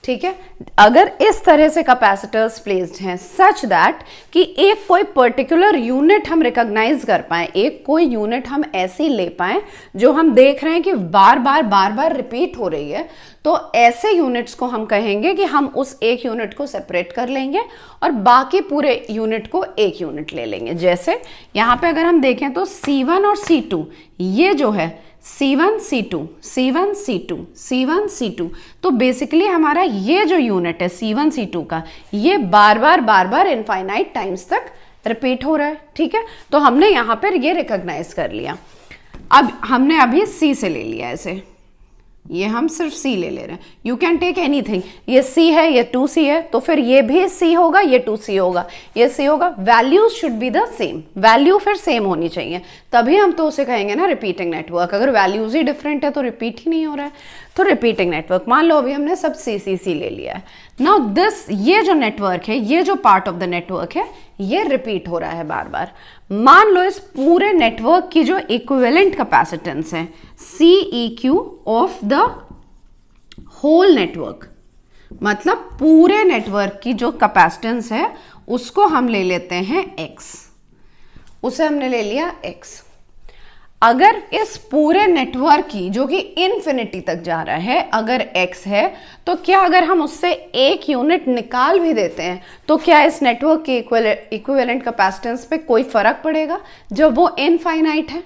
[SPEAKER 1] ठीक है, अगर इस तरह से कैपेसिटर्स प्लेस्ड हैं सच दैट कि एक कोई पर्टिकुलर यूनिट हम रिकॉग्नाइज कर पाए, एक कोई यूनिट हम ऐसी ले पाए जो हम देख रहे हैं कि बार बार रिपीट हो रही है, तो ऐसे यूनिट्स को हम कहेंगे कि हम उस एक यूनिट को सेपरेट कर लेंगे और बाकी पूरे यूनिट को एक यूनिट ले लेंगे। जैसे यहाँ पे अगर हम देखें तो C1 और C2, ये जो है C1 C2 C1 C2 C1 C2, तो बेसिकली हमारा ये जो यूनिट है C1 C2 का, ये बार बार इनफाइनाइट टाइम्स तक रिपीट हो रहा है। ठीक है, तो हमने यहाँ पर ये रिकॉग्नाइज कर लिया। अब हमने अभी C से ले लिया इसे, ये हम सिर्फ C ले रहे हैं। यू कैन टेक एनीथिंग, ये C है, ये 2C है, तो फिर ये भी C होगा, ये 2C होगा, ये C होगा। Values should be the same, value फिर सेम होनी चाहिए, तभी हम तो उसे कहेंगे ना रिपीटिंग नेटवर्क। अगर वैल्यूज ही डिफरेंट है तो रिपीट ही नहीं हो रहा है, तो रिपीटिंग नेटवर्क। मान लो अभी हमने सब C ले लिया है। नाउ दिस, ये जो नेटवर्क है, ये जो पार्ट ऑफ द नेटवर्क है, ये रिपीट हो रहा है बार बार। मान लो इस पूरे नेटवर्क की जो इक्विवेलेंट कैपेसिटेंस है CEQ of the whole network, मतलब पूरे नेटवर्क की जो कैपेसिटेंस है उसको हम ले लेते हैं X, उसे हमने ले लिया X। अगर इस पूरे नेटवर्क की, जो कि इन्फिनिटी तक जा रहा है, अगर x है, तो क्या अगर हम उससे एक यूनिट निकाल भी देते हैं तो क्या इस नेटवर्क की इक्विवेलेंट कैपेसिटेंस पे कोई फर्क पड़ेगा जब वो इनफाइनाइट है?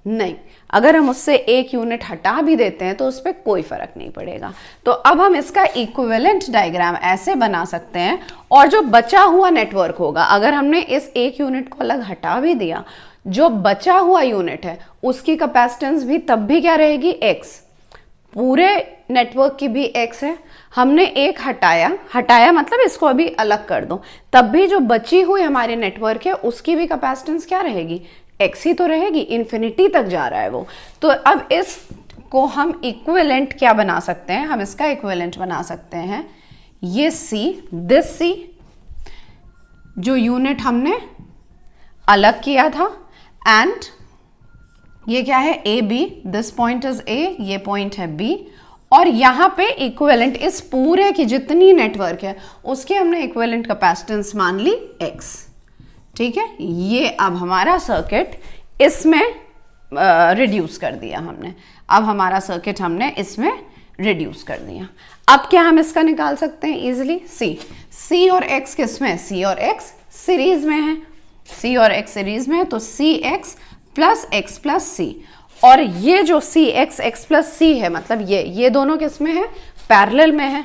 [SPEAKER 1] नहीं। अगर हम उससे एक यूनिट हटा भी देते हैं तो उस पर कोई फर्क नहीं पड़ेगा। तो अब हम इसका इक्विवेलेंट डायग्राम ऐसे बना सकते हैं, और जो बचा हुआ नेटवर्क होगा, अगर हमने इस एक यूनिट को अलग हटा भी दिया, जो बचा हुआ यूनिट है उसकी कैपेसिटेंस भी तब भी क्या रहेगी? X। पूरे नेटवर्क की भी X है, हमने एक हटाया मतलब इसको अभी अलग कर दो, तब भी जो बची हुई हमारे नेटवर्क है उसकी भी कैपेसिटेंस क्या रहेगी? X ही तो रहेगी, इन्फिनिटी तक जा रहा है वो। तो अब इसको हम इक्विवेलेंट क्या बना सकते हैं? हम इसका इक्विवेलेंट बना सकते हैं ये C, दिस C, जो यूनिट हमने अलग किया था, एंड ये क्या है? A B, this point is A, ये पॉइंट है बी, और यहां पे इक्विवेलेंट इस पूरे की जितनी नेटवर्क है उसके हमने इक्विवेलेंट कैपेसिटेंस मान ली X। ठीक है, ये अब हमारा सर्किट इसमें रिड्यूस कर दिया हमने। अब हमारा सर्किट हमने इसमें रिड्यूस कर दिया। अब क्या हम इसका निकाल सकते हैं इजिली? C और X किसमें? C और X सीरीज में है, C और X सीरीज में है, तो CX plus X plus C। और ये जो CX X प्लस C है, मतलब ये दोनों किसमें है? पैरेलल में है,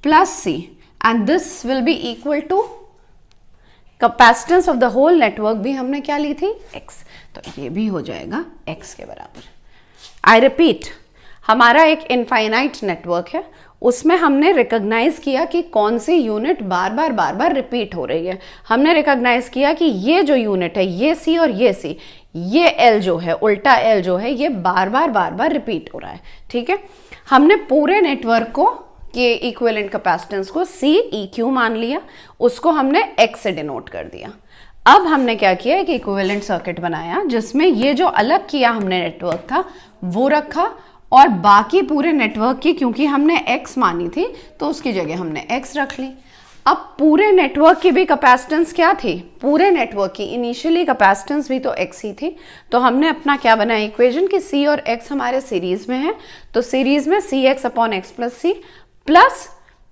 [SPEAKER 1] plus C, and this will be equal to capacitance of the whole network भी हमने क्या ली थी? X। तो ये भी हो जाएगा X के बराबर। आई रिपीट, हमारा एक इनफाइनाइट नेटवर्क है, उसमें हमने रिकॉग्नाइज किया कि कौन सी यूनिट बार बार रिपीट हो रही है। हमने रिकॉग्नाइज किया कि ये जो यूनिट है, ये C और ये C, ये L जो है, उल्टा L जो है, ये बार बार रिपीट हो रहा है। ठीक है, हमने पूरे नेटवर्क को के इक्विवेलेंट कैपेसिटेंस को CEQ मान लिया, उसको हमने X से डिनोट कर दिया। अब हमने क्या किया? एक इक्विवेलेंट सर्किट बनाया जिसमें ये जो अलग किया हमने नेटवर्क था वो रखा, और बाकी पूरे नेटवर्क की क्योंकि हमने X मानी थी तो उसकी जगह हमने X रख ली। अब पूरे नेटवर्क की भी कैपेसिटेंस क्या थी? पूरे नेटवर्क की इनिशियली कैपेसिटेंस भी तो X ही थी, तो हमने अपना क्या बनाया इक्वेशन कि C और X हमारे सीरीज में है, तो सीरीज में CX upon X plus C, plus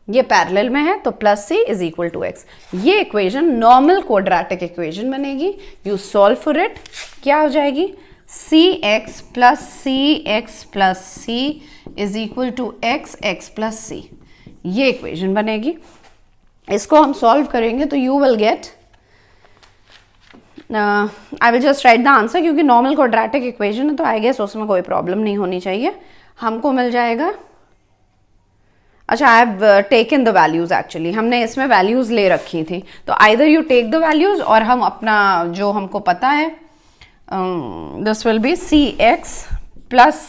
[SPEAKER 1] ये पैरेलल में है तो plus C is equal to X। ये इक्वेशन नॉर्मल क्वाड्रेटिक इक्वेशन बनेगी। यू सॉल्व फॉर इट, क्या हो जाएगी? CX plus C is equal to X plus C। ये इक्वेशन बनेगी। इसको हम सॉल्व करेंगे तो you will get, I will just write the answer, क्योंकि नॉर्मल क्वाड्रेटिक इक्वेशन है तो आई गेस उसमें कोई प्रॉब्लम नहीं होनी चाहिए। हमको मिल जाएगा, अच्छा I have taken the values, actually हमने इसमें वैल्यूज ले रखी थी, तो either you take the values और हम अपना जो हमको पता है this will be CX plus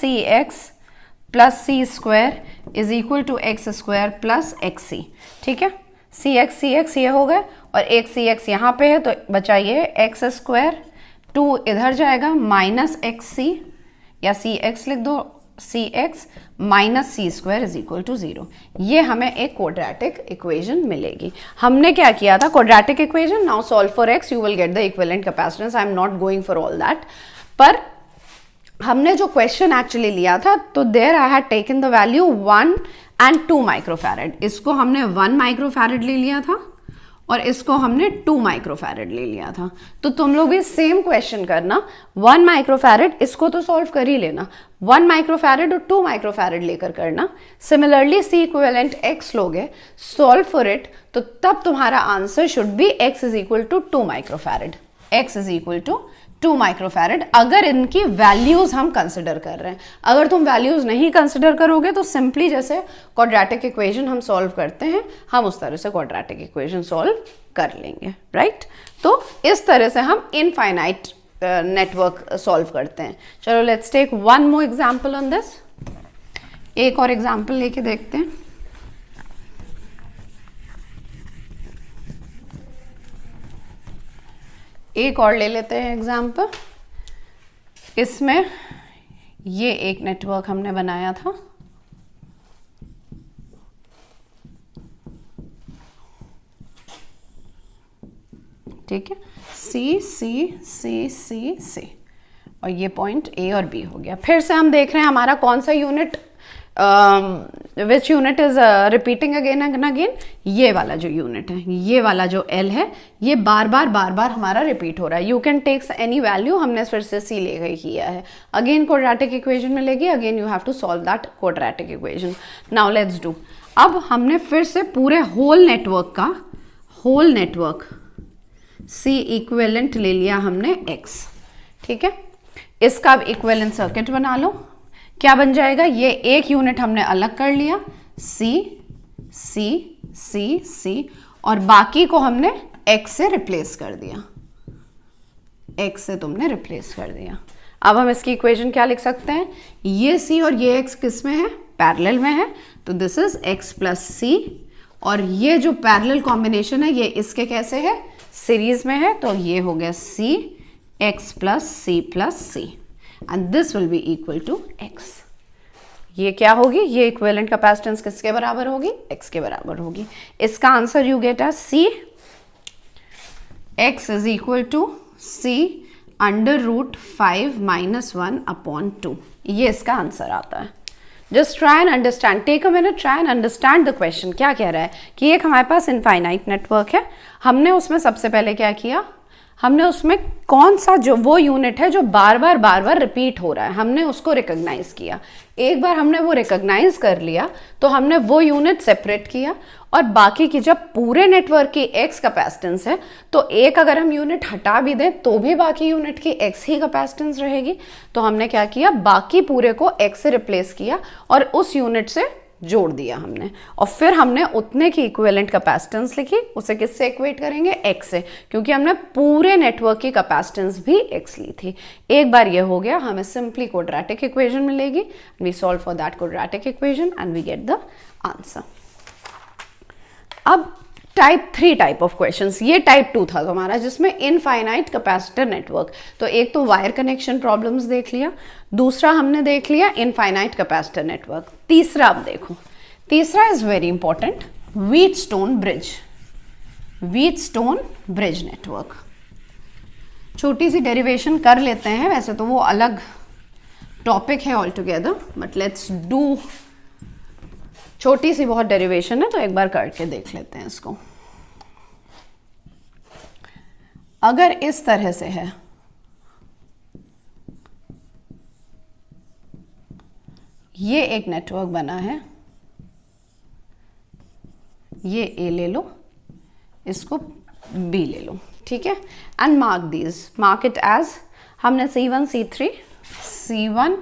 [SPEAKER 1] C square is equal to X square plus XC। ठीक है, CX ये हो गए, और एक CX यहाँ पे है तो बचा ये X स्क्वायर, 2 इधर जाएगा, माइनस XC, या CX लिख दो, CX minus C square is equal to 0। ये हमें एक क्वाड्रेटिक इक्वेशन मिलेगी। हमने क्या किया था? Quadratic equation, now solve for X, you will get the equivalent capacitance. I am not going for all that, पर हमने जो क्वेश्चन एक्चुअली लिया था, तो there I had taken the value 1 and 2 microfarad. इसको हमने 1 माइक्रोफैरेड ले लिया था और इसको हमने 2 माइक्रोफैरेड ले लिया था। तो तुम लोग भी सेम क्वेश्चन करना, 1 माइक्रोफैरेड, इसको तो सॉल्व कर ही लेना, 1 माइक्रोफैरेड और 2 माइक्रोफैरेड लेकर करना। सिमिलरली C इक्विवेलेंट X लोगे, सॉल्व फॉर इट, तो तब तुम्हारा answer should be X is equal to 2 microfarad. X is equal to 2 microfarad, अगर इनकी वैल्यूज हम कंसिडर कर रहे हैं। अगर तुम वैल्यूज नहीं कंसिडर करोगे तो सिंपली जैसे क्वाड्रेटिक इक्वेशन हम सॉल्व करते हैं, हम उस तरह से क्वाड्रेटिक इक्वेशन सॉल्व कर लेंगे, राइट? तो इस तरह से हम इनफाइनाइट नेटवर्क सॉल्व करते हैं। चलो let's take one more example on this. एक और एग्जांपल लेके देखते हैं। एक और ले लेते हैं एग्जांपल। इसमें ये एक नेटवर्क हमने बनाया था, ठीक है, सी सी सी सी सी, और ये पॉइंट ए और बी हो गया। फिर से हम देख रहे हैं हमारा कौन सा unit, which unit is repeating again and again, ये वाला जो यूनिट है, ये वाला जो एल है, ये बार बार हमारा रिपीट हो रहा है। You can take any value, हमने फिर से सी ले गई किया है, अगेन क्वाड्रेटिक इक्वेशन में लेगी, again you have to solve that quadratic equation. Now let's do. अब हमने फिर से पूरे होल नेटवर्क सी इक्विवेलेंट ले लिया हमने x, ठीक है। इसका अब इक्विवेलेंट सर्किट बना लो। क्या बन जाएगा? ये एक यूनिट हमने अलग कर लिया, C C C C, और बाकी को हमने x से रिप्लेस कर दिया, x से तुमने रिप्लेस कर दिया। अब हम इसकी इक्वेशन क्या लिख सकते हैं? ये C और ये x किस में है? पैरेलल में है, तो this is x plus C, और ये जो पैरेलल कॉम्बिनेशन है ये इसके कैसे है? सीरीज में है, तो ये हो गया C x plus C plus C, and this will be equal to x। ये क्या होगी? ये इक्विवेलेंट कैपेसिटेंस किसके बराबर होगी? x के बराबर होगी। इसका answer you get as C x is equal to C under root 5 minus 1 upon 2। ये इसका आंसर आता है। Just try and understand, take a minute, try and understand the question. क्या कह रहा है कि एक हमारे पास इनफाइनाइट नेटवर्क है, हमने उसमें सबसे पहले क्या किया? हमने उसमें कौन सा जो वो यूनिट है जो बार बार रिपीट हो रहा है, हमने उसको रिकॉग्नाइज किया। एक बार हमने वो रिकॉग्नाइज कर लिया तो हमने वो यूनिट सेपरेट किया, और बाकी की जब पूरे नेटवर्क की x कैपेसिटेंस है तो एक अगर हम यूनिट हटा भी दें तो भी बाकी यूनिट की x ही कैपेसिटेंस रहेगी। तो हमने क्या किया? बाकी पूरे को x से रिप्लेस किया और उस यूनिट से जोड़ दिया हमने, और फिर हमने उतने की इक्विवेलेंट कैपेसिटेंस लिखी। उसे किससे इक्वेट करेंगे? x से, क्योंकि हमने पूरे नेटवर्क की कैपेसिटेंस भी x ली थी। एक बार ये हो गया, हमें सिंपली क्वाड्रेटिक इक्वेशन मिलेगी। We solve for that quadratic equation and we get the answer. अब टाइप 3 टाइप ऑफ क्वेश्चंस, ये टाइप 2 था हमारा जिसमें इनफाइनाइट कैपेसिटर नेटवर्क। तो एक तो वायर कनेक्शन प्रॉब्लम्स देख लिया, दूसरा हमने देख लिया इनफाइनाइट कैपेसिटर नेटवर्क। तीसरा अब देखो, तीसरा is very important, Wheatstone bridge network. छोटी सी डेरिवेशन कर लेते हैं, वैसे तो वो अलग टॉपिक है all together, but let's do. छोटी सी बहुत डेरिवेशन है तो एक बार करके देख लेते हैं इसको। अगर इस तरह से है, ये एक नेटवर्क बना है, ये A ले लो, इसको B ले लो, ठीक है, and mark these, mark it as, हमने C1 C3 C1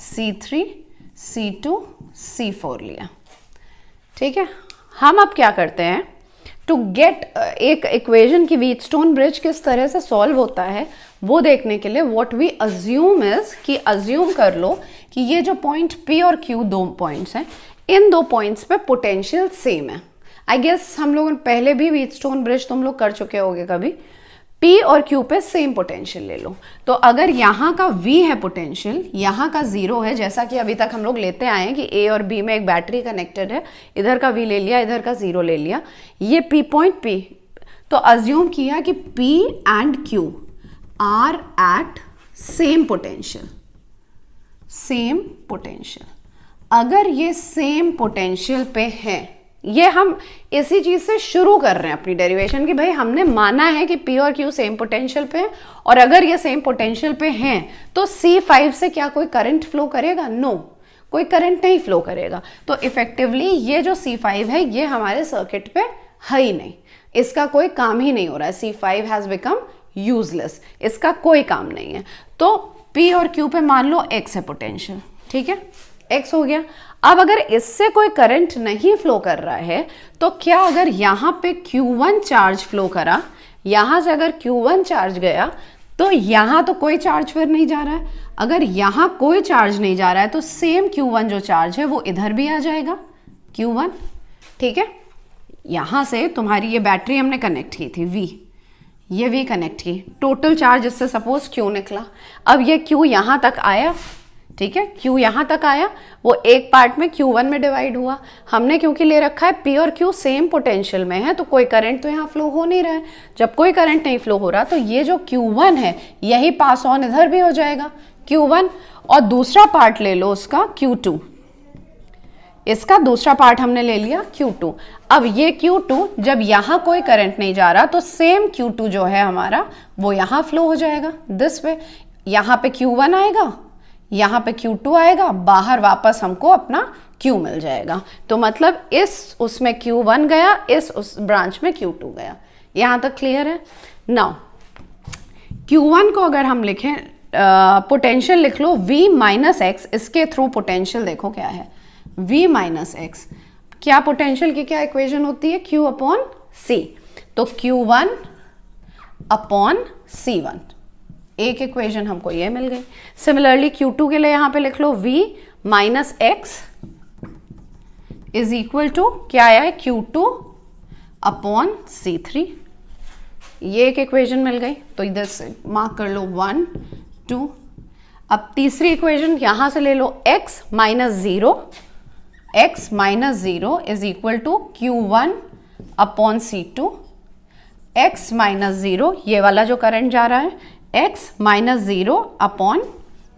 [SPEAKER 1] C3 C2 C4 लिया, ठीक है। हम अब क्या करते हैं? टू गेट एक इक्वेशन की व्हीटस्टोन ब्रिज किस तरह से सॉल्व होता है वो देखने के लिए व्हाट वी अज्यूम इज कि अज्यूम कर लो कि ये जो पॉइंट P और Q दो पॉइंट्स हैं, इन दो पॉइंट्स पे पोटेंशियल सेम है। आई गेस हम लोगों ने पहले भी व्हीटस्टोन ब्रिज तुम लोग कर चुके होंगे कभी। P और Q पे सेम पोटेंशियल ले लो, तो अगर यहाँ का V है पोटेंशियल, यहाँ का 0 है, जैसा कि अभी तक हम लोग लेते आए हैं कि A और B में एक बैटरी कनेक्टेड है, इधर का V ले लिया, इधर का 0 ले लिया, ये P पॉइंट P, तो अज्यूम किया कि P and Q are at same potential. अगर ये सेम पोटेंशियल पे है, ये हम इसी चीज से शुरू कर रहे हैं अपनी डेरिवेशन की भाई हमने माना है कि P और Q सेम पोटेंशियल पे है, और अगर ये सेम पोटेंशियल पे हैं तो C5 से क्या कोई करंट फ्लो करेगा? नो, कोई करंट नहीं फ्लो करेगा। तो इफेक्टिवली ये जो C5 है ये हमारे सर्किट पे है ही नहीं, इसका कोई काम ही नहीं हो रहा है। C5 हैज बिकम यूजलेस, इसका कोई काम नहीं है। तो P और Q पे मान लो X है पोटेंशियल, ठीक है, X हो गया। अब अगर इससे कोई करंट नहीं फ्लो कर रहा है तो क्या अगर यहाँ पे Q1 चार्ज फ्लो करा, यहाँ से अगर Q1 चार्ज गया तो यहाँ तो कोई चार्ज फिर नहीं जा रहा है। अगर यहाँ कोई चार्ज नहीं जा रहा है तो सेम Q1 जो चार्ज है वो इधर भी आ जाएगा, Q1, ठीक है। यहाँ से तुम्हारी ये बैटरी हमने कनेक्ट की थी V, ये V कनेक्ट की, टोटल चार्ज इससे सपोज Q निकला। अब ये Q यहाँ तक आया, ठीक है, Q यहाँ तक आया, वो एक पार्ट में Q1 में डिवाइड हुआ। हमने क्योंकि ले रखा है P और Q सेम पोटेंशियल में है तो कोई करंट तो यहाँ फ्लो हो नहीं रहा है। जब कोई करंट नहीं फ्लो हो रहा तो ये जो Q1 है यही पास ऑन इधर भी हो जाएगा, Q1, और दूसरा पार्ट ले लो उसका Q2, इसका दूसरा पार्ट हमने ले लिया Q2। अब ये Q2 जब यहाँ कोई करंट नहीं जा रहा तो सेम Q2 जो है हमारा वो यहाँ फ्लो हो जाएगा दिस वे। यहाँ पे Q1 आएगा, यहाँ पे Q2 आएगा, बाहर वापस हमको अपना Q मिल जाएगा। तो मतलब इस उसमें Q1 गया, इस उस ब्रांच में Q2 गया। यहाँ तक क्लियर है। नाउ Q1 को अगर हम लिखें, पोटेंशियल लिख लो V माइनस एक्स, इसके थ्रू पोटेंशियल देखो क्या है, V माइनस एक्स। क्या पोटेंशियल की क्या इक्वेशन होती है, Q अपॉन C। तो Q1 अपॉन C1, एक इक्वेशन हमको ये मिल गई। सिमिलरली Q2 के लिए यहां पे लिख लो V minus x is equal to क्या आया है, Q2 अपॉन C3, ये एक इक्वेशन मिल गई। तो इधर से मार्क कर लो 1 2। अब तीसरी इक्वेशन यहां से ले लो x minus 0, x minus 0 is equal to Q1 upon C2, x minus 0, ये वाला जो करंट जा रहा है, x minus 0 upon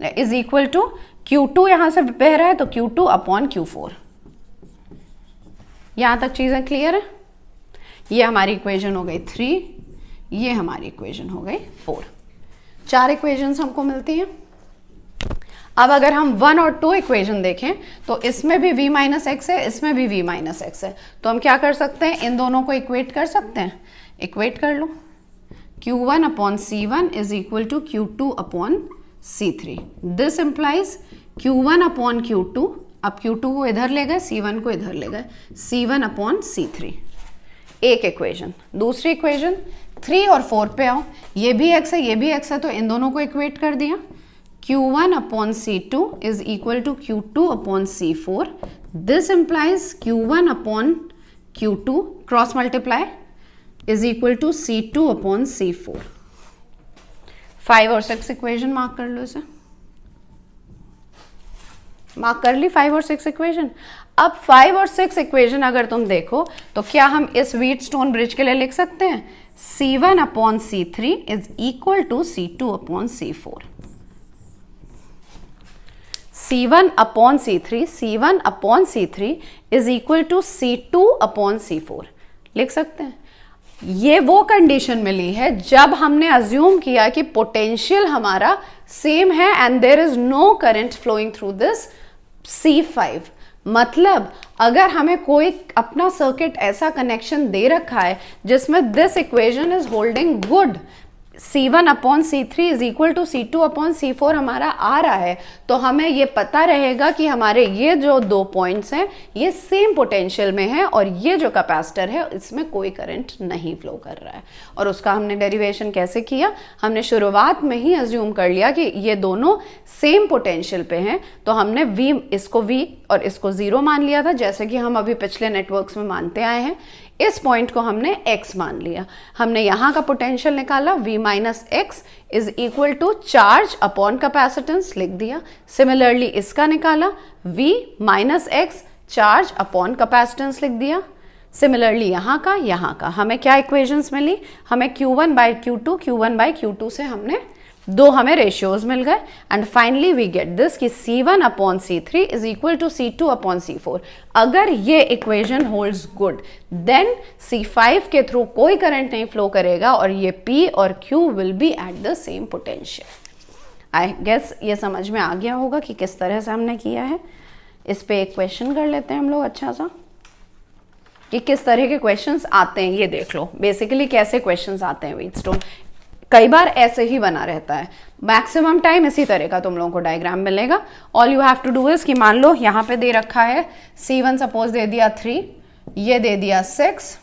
[SPEAKER 1] is equal to Q2 यहां से बह रहा है तो Q2 अपॉन Q4। यहां तक चीजें क्लियर है। ये हमारी इक्वेशन हो गई 3, ये हमारी इक्वेशन हो गई 4। 4 इक्वेशंस हमको मिलती हैं। अब अगर हम 1 और 2 इक्वेशन देखें तो इसमें भी v माइनस एक्स है, इसमें भी v माइनस एक्स है। तो हम क्या कर सकते हैं, इन दोनों को इक्वेट कर सकते हैं। इक्वेट कर लो, Q1 upon C1 is equal to Q2 upon C3। This implies Q1 upon Q2, अब Q2 को इधर ले गए, C1 को इधर ले गए, C1 अपॉन C3, एक इक्वेशन। दूसरी इक्वेशन 3 और 4 पे आओ, ये भी x है, ये भी x है, तो इन दोनों को इक्वेट कर दिया। Q1 upon C2 is equal to Q2 upon C4। This implies Q1 upon Q2 cross multiply is equal to C2 upon C4। 5 और 6 इक्वेशन मार्क कर लो, इसे मार्क कर ली 5 और 6 इक्वेशन। अब 5 और 6 इक्वेशन अगर तुम देखो तो क्या हम इस व्हीटस्टोन ब्रिज के लिए लिख सकते हैं, C1 upon C3 is equal to C2 upon C4। C1 upon C3, C1 upon C3 is equal to C2 upon C4 लिख सकते हैं। ये वो कंडीशन मिली है जब हमने अज्यूम किया कि पोटेंशियल हमारा सेम है and there is no current flowing through this C5। मतलब अगर हमें कोई अपना सर्किट ऐसा कनेक्शन दे रखा है जिसमें this equation is holding good, C1 upon C3 is equal to C2 upon C4 हमारा आ रहा है, तो हमें ये पता रहेगा कि हमारे ये जो 2 पॉइंट्स हैं ये सेम पोटेंशियल में है और ये जो कैपेसिटर है इसमें कोई करंट नहीं फ्लो कर रहा है। और उसका हमने डेरिवेशन कैसे किया, हमने शुरुआत में ही अज्यूम कर लिया कि ये दोनों सेम पोटेंशियल पे हैं, तो हमने V इसको V और इसको 0 मान लिया था, जैसे कि हम अभी पिछले नेटवर्क्स में मानते आए हैं। इस पॉइंट को हमने x मान लिया, हमने यहाँ का पोटेंशियल निकाला, v minus x is equal to charge upon capacitance लिख दिया। सिमिलरली इसका निकाला, v minus x charge upon capacitance लिख दिया। सिमिलरली यहाँ का हमें क्या इक्वेशंस मिली, हमें Q1 by Q2, Q1 by Q2 से हमने दो हमें रेशियोज मिल गए and finally we get this कि C1 upon C3 is equal to C2 upon C4। अगर ये equation holds good then C5 के थ्रू कोई करंट नहीं फ्लो करेगा और ये P और Q will be at the same potential. I guess ये समझ में आ गया होगा कि किस तरह से हमने किया है। इस पे एक क्वेश्चन कर लेते हैं हम लोग अच्छा सा कि किस तरह के क्वेश्चंस आते हैं। ये देख लो बेसिकली कैसे क्वेश्चंस आते हैं व्हीटस्टोन। कई बार ऐसे ही बना रहता है, मैक्सिमम टाइम इसी तरह का तुम लोगों को डायग्राम मिलेगा। All you have to do is कि मान लो यहाँ पे दे रखा है C1 सपोज दे दिया 3, ये दे दिया 6,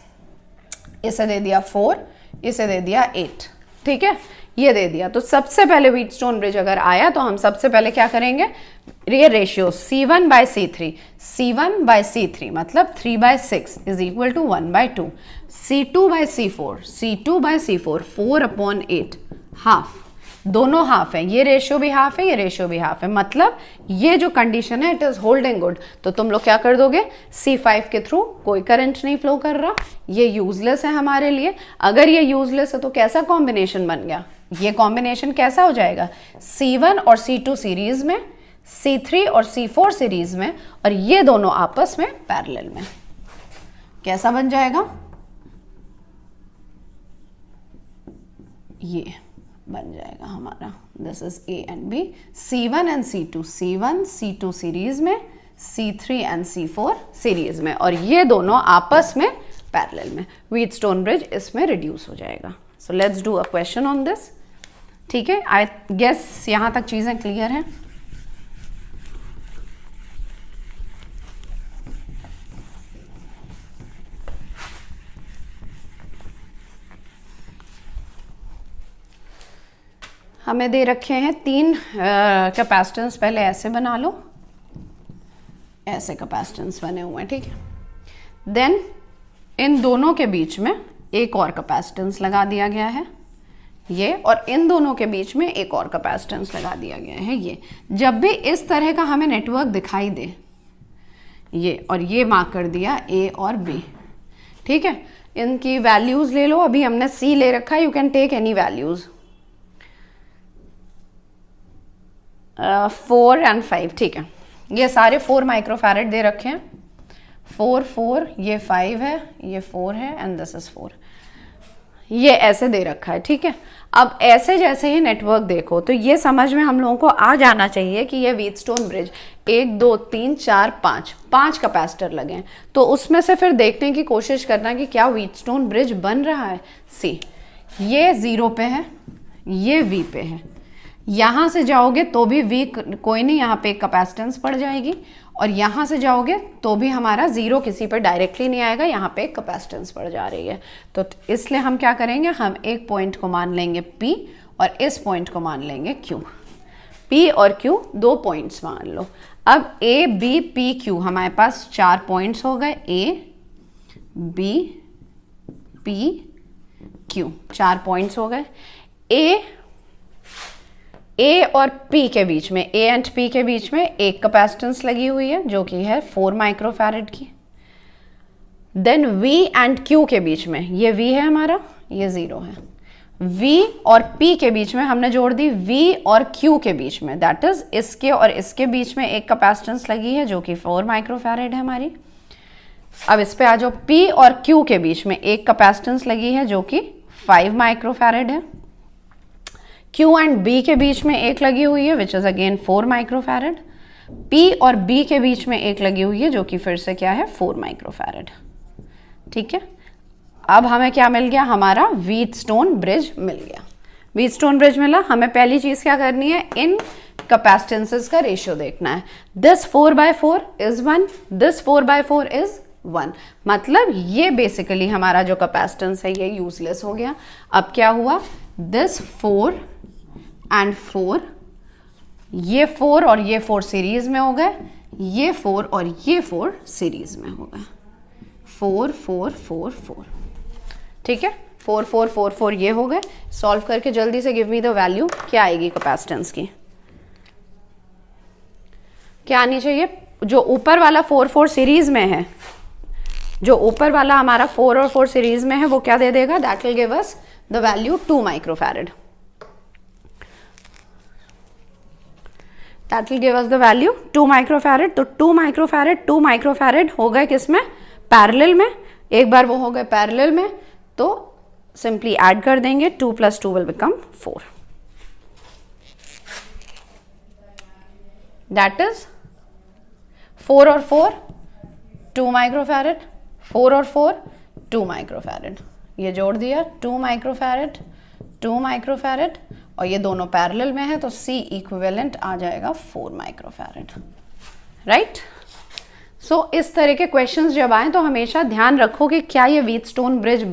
[SPEAKER 1] इसे दे दिया 4, इसे दे दिया 8, ठीक है, ये दे दिया। तो सबसे पहले व्हीटस्टोन ब्रिज अगर आया तो हम सबसे पहले क्या करेंगे, ये ratio C1 by C3, C1 by C3 मतलब 3 by 6 is equal to 1 by 2, C2 by C4, C2 by C4 4/8, half, दोनों हाफ है, ये रेशियो भी हाफ है, ये रेशियो भी हाफ है, मतलब ये जो कंडीशन है इट इज होल्डिंग गुड। तो तुम लोग क्या कर दोगे, C5 के थ्रू कोई करंट नहीं फ्लो कर रहा, ये यूजलेस है हमारे लिए। अगर ये यूजलेस है तो कैसा कॉम्बिनेशन बन गया, ये कॉम्बिनेशन कैसा हो जाएगा, C1 और C2 सीरीज में, C3 और C4 सीरीज में, और ये दोनों आपस में पैरेलल में, कैसा बन जाएगा, ये बन जाएगा हमारा, this is A and B, C1 and C2, C1 C2 series में, C3 एंड C4 सीरीज में, और ये दोनों आपस में पैरेलल में, व्हीटस्टोन ब्रिज इसमें रिड्यूस हो जाएगा। So let's do a question on this, ठीक है। आई गेस यहां तक चीजें क्लियर हैं। हमें दे रखे हैं 3 कैपेसिटेंस, पहले ऐसे बना लो, ऐसे कैपेसिटेंस बने हुए हैं, ठीक है। देन इन दोनों के बीच में एक और कैपेसिटेंस लगा दिया गया है ये, और इन दोनों के बीच में एक और कैपेसिटेंस लगा दिया गया है ये। जब भी इस तरह का हमें नेटवर्क दिखाई दे, ये और ये मार्क कर दिया A और B, ठीक है। इनकी वैल्यूज ले लो, अभी हमने C ले रखा है, you can take any values, 4 and 5, ठीक है। ये सारे 4 माइक्रोफैरेड दे रखे हैं, 4 4, ये 5 है, ये 4 है, एंड दिस इज 4, ये ऐसे दे रखा है, ठीक है। अब ऐसे जैसे ही नेटवर्क देखो तो ये समझ में हम लोगों को आ जाना चाहिए कि ये व्हीटस्टोन ब्रिज 1 2 3 4 5 कैपेसिटर लगे हैं, तो उसमें से फिर देखने की कोशिश करना कि क्या व्हीटस्टोन ब्रिज बन रहा है। सी, ये 0 पे है, ये V पे है, यहां से जाओगे तो भी V कोई नहीं, यहाँ पे एक कैपेसिटेंस पड़ जाएगी, और यहां से जाओगे तो भी हमारा 0 किसी पर डायरेक्टली नहीं आएगा, यहाँ पे एक कैपेसिटेंस पड़ जा रही है। तो इसलिए हम क्या करेंगे, हम एक पॉइंट को मान लेंगे P और इस पॉइंट को मान लेंगे Q। P और Q 2 पॉइंट्स मान लो। अब A B P Q हमारे पास 4 पॉइंट्स हो गए, A B P Q 4 points हो गए। A और P के बीच में, A एंड P के बीच में एक कैपेसिटेंस लगी हुई है जो कि है 4 माइक्रोफैरेड की। देन V एंड Q के बीच में, ये V है हमारा, ये 0 है। V और P के बीच में हमने जोड़ दी V और Q के बीच में, दैट इज इसके और इसके बीच में एक कैपेसिटेंस लगी है जो कि 4 माइक्रोफैरेड है हमारी। अब इस पे आ जाओ, P और Q के बीच में एक कैपेसिटेंस लगी है जो कि 5 माइक्रोफैरेड है। Q एंड B के बीच में एक लगी हुई है which is again 4 microfarad. P और B के बीच में एक लगी हुई है जो कि फिर से क्या है, 4 माइक्रोफैरेड, ठीक है। अब हमें क्या मिल गया, हमारा व्हीटस्टोन ब्रिज मिल गया। व्हीटस्टोन ब्रिज मिला, हमें पहली चीज क्या करनी है, इन कैपेसिटेंसेस का रेशियो देखना है। दिस 4/4 इज 1, दिस 4/4 इज 1, मतलब ये बेसिकली हमारा जो कैपेसिटेंस है ये यूजलेस हो गया। अब क्या हुआ, दिस 4 एंड 4, ये 4 और ये 4 सीरीज में हो गए, ये 4 और ये 4 सीरीज में हो गए, 4 4 4 4, ठीक है। 4 4 4 4 ये हो गए। सॉल्व करके जल्दी से गिव मी द वैल्यू, क्या आएगी कैपेसिटेंस की, क्या आनी चाहिए। जो ऊपर वाला 4 4 सीरीज में है, जो ऊपर वाला हमारा 4 और 4 सीरीज में है वो क्या दे देगा, that will give us the value 2 microfarad, that will give us the value 2 microfarad. तो 2 माइक्रोफैरेड हो गए किसमें, पैरेलल में। एक बार वो हो गए पैरेलल में तो सिंपली ऐड कर देंगे, 2 + 2 विल बिकम 4, दैट इज 4 और 4 2 माइक्रोफैरेड, 4 और 4 2 माइक्रोफैरेड, ये जोड़ दिया 2 माइक्रोफैरेड 2 माइक्रोफैरेड और ये दोनों पैरेलल में है तो C इक्विवेलेंट आ जाएगा 4 माइक्रोफैरेड, राइट। सो इस तरह के क्वेश्चंस जब आए तो हमेशा ध्यान रखो कि क्या ये व्हीटस्टोन ब्रिज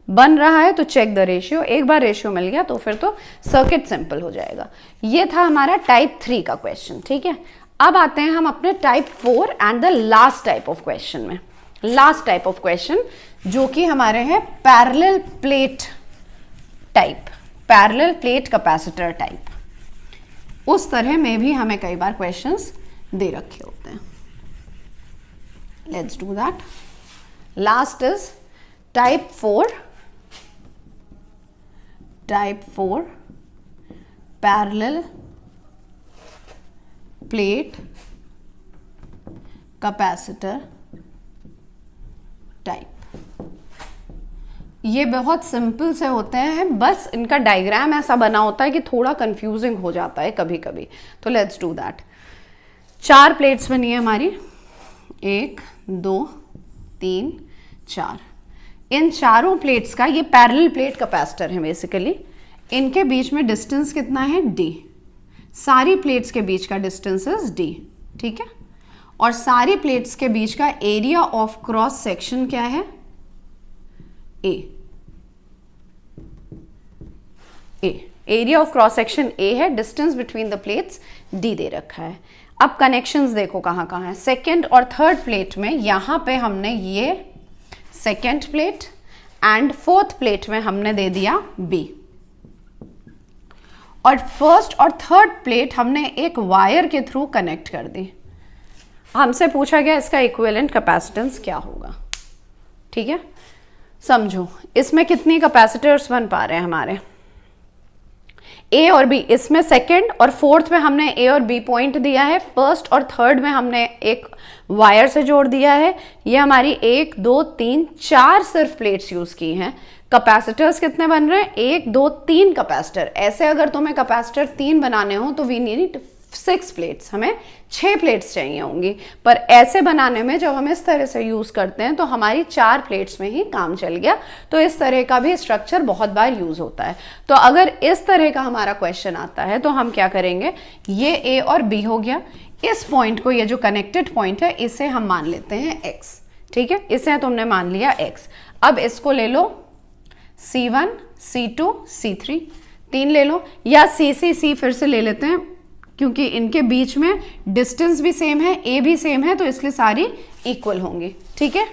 [SPEAKER 1] बन रहा है तो चेक द रेशियो। एक बार रेशियो मिल गया तो फिर तो सर्किट सिंपल हो जाएगा। ये था हमारा टाइप 3 का क्वेश्चन, ठीक है। अब आते हैं हम अपने type 4 and the last type of question में। लास्ट टाइप ऑफ क्वेश्चन जो कि हमारे हैं parallel plate type, parallel plate capacitor type. उस तरह में भी हमें कई बार क्वेश्चंस दे रखे होते हैं। Let's do that. Last is type 4 parallel plate capacitor type. ये बहुत सिंपल से होते हैं, बस इनका डायग्राम ऐसा बना होता है कि थोड़ा कंफ्यूजिंग हो जाता है कभी कभी। तो लेट्स डू दैट। 4 प्लेट्स बनी है हमारी, 1 2 3 4। इन चारों प्लेट्स का ये पैरेलल प्लेट कैपेसिटर है बेसिकली। इनके बीच में डिस्टेंस कितना है d, सारी प्लेट्स के बीच का डिस्टेंस इज d, ठीक है। और सारी प्लेट्स के बीच का एरिया ऑफ क्रॉस सेक्शन क्या है, a। Area of cross section a है, distance between the plates d दे रखा है। अब कनेक्शंस देखो कहाँ कहाँ है। सेकेंड और थर्ड प्लेट में यहाँ पे हमने ये second plate and fourth plate में हमने दे दिया B। और फर्स्ट और थर्ड प्लेट हमने एक वायर के थ्रू कनेक्ट कर दी। हमसे पूछा गया इसका इक्विवेलेंट कैपेसिटेंस क्या होगा, ठीक है। समझो इसमें कितनी कैपेसिटर्स बन पा रहे हैं हमारे, A और B। इसमें सेकंड और फोर्थ में हमने A और B पॉइंट दिया है, फर्स्ट और थर्ड में हमने एक वायर से जोड़ दिया है। ये हमारी 1 2 3 4 सिर्फ प्लेट्स यूज की हैं। कैपेसिटर्स कितने बन रहे हैं, 1 2 3 कैपेसिटर। ऐसे अगर तुम्हें कैपेसिटर 3 बनाने हो तो वी नीड 6 प्लेट्स, हमें 6 प्लेट्स चाहिए होंगी। पर ऐसे बनाने में जब हम इस तरह से यूज करते हैं तो हमारी 4 प्लेट्स में ही काम चल गया। तो इस तरह का भी स्ट्रक्चर बहुत बार यूज होता है। तो अगर इस तरह का हमारा क्वेश्चन आता है तो हम क्या करेंगे, ये A और B हो गया। इस पॉइंट को, ये जो कनेक्टेड पॉइंट है, इसे हम मान लेते हैं x, ठीक है। इसे तुमने मान लिया x। अब इसको ले लो C1 C2 C3, 3 ले लो, या C फिर से ले लेते हैं क्योंकि इनके बीच में डिस्टेंस भी सेम है, A भी सेम है, तो इसलिए सारी इक्वल होंगी, ठीक है।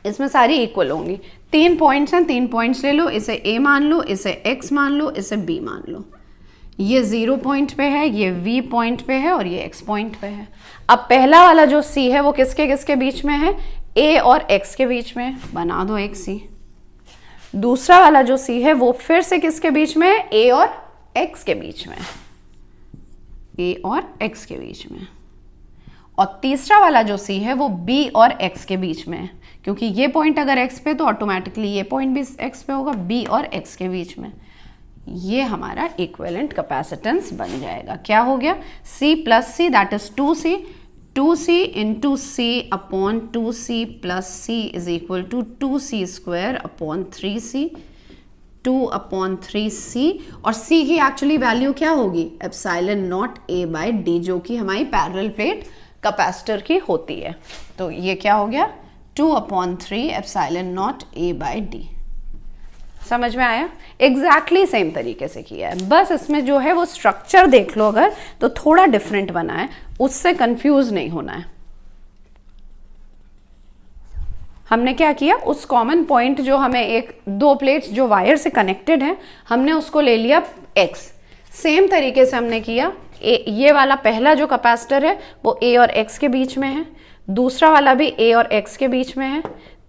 [SPEAKER 1] इसमें सारी इक्वल होंगी। 3 पॉइंट्स हैं, 3 पॉइंट्स ले लो। इसे A मान लो, इसे x मान लो, इसे B मान लो। ये 0 पॉइंट पे है, ये V पॉइंट पे है और ये x पॉइंट पे है। अब पहला वाला जो C है वो किसके किसके बीच में है, A और x के बीच में, बना दो एक C। दूसरा वाला जो C है वो फिर से किसके बीच में है, A और x के बीच में, A और x के बीच में। और तीसरा वाला जो C है वो B और x के बीच में है, क्योंकि ये पॉइंट अगर x पे तो ऑटोमेटिकली ये पॉइंट भी x पे होगा, B और x के बीच में। ये हमारा इक्विवेलेंट कैपेसिटेंस बन जाएगा। क्या हो गया, C plus C that is 2C, 2C into C upon 2C plus C is equal to 2C square upon 3C, 2 upon 3C। और C की एक्चुअली वैल्यू क्या होगी, epsilon not A by D, जो कि हमारी पैरेलल प्लेट कैपेसिटर की होती है। तो ये क्या हो गया, 2 upon 3 epsilon not A by D। समझ में आया। एग्जैक्टली सेम तरीके से किया है, बस इसमें जो है वो स्ट्रक्चर देख लो अगर तो थोड़ा डिफरेंट बना है, उससे कंफ्यूज नहीं होना है। हमने क्या किया, उस कॉमन पॉइंट जो हमें एक 2 प्लेट्स जो वायर से कनेक्टेड है, हमने उसको ले लिया x। सेम तरीके से हमने किया, ये वाला पहला जो कैपेसिटर है वो A और x के बीच में है, दूसरा वाला भी A और x के बीच में है,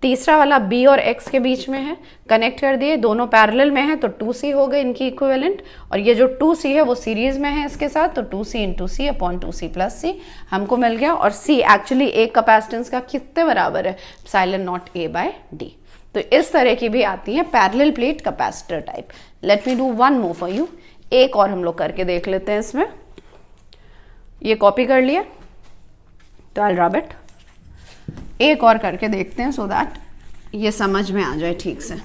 [SPEAKER 1] तीसरा वाला B और x के बीच में है। कनेक्ट कर दिए, दोनों पैरेलल में है तो 2C हो गए इनकी इक्विवेलेंट। और ये जो 2C है वो सीरीज में है इसके साथ, तो 2C into C upon 2C plus C हमको मिल गया। और C एक्चुअली एक कैपेसिटेंस का कितने बराबर है, epsilon not A by D। तो इस तरह की भी आती है parallel plate capacitor type. Let me do one more for you. एक और हम लोग करके देख लेते हैं। इसमें ये कॉपी कर लिया तो आई रब इट। एक और करके देखते हैं सो दैट ये समझ में आ जाए ठीक से।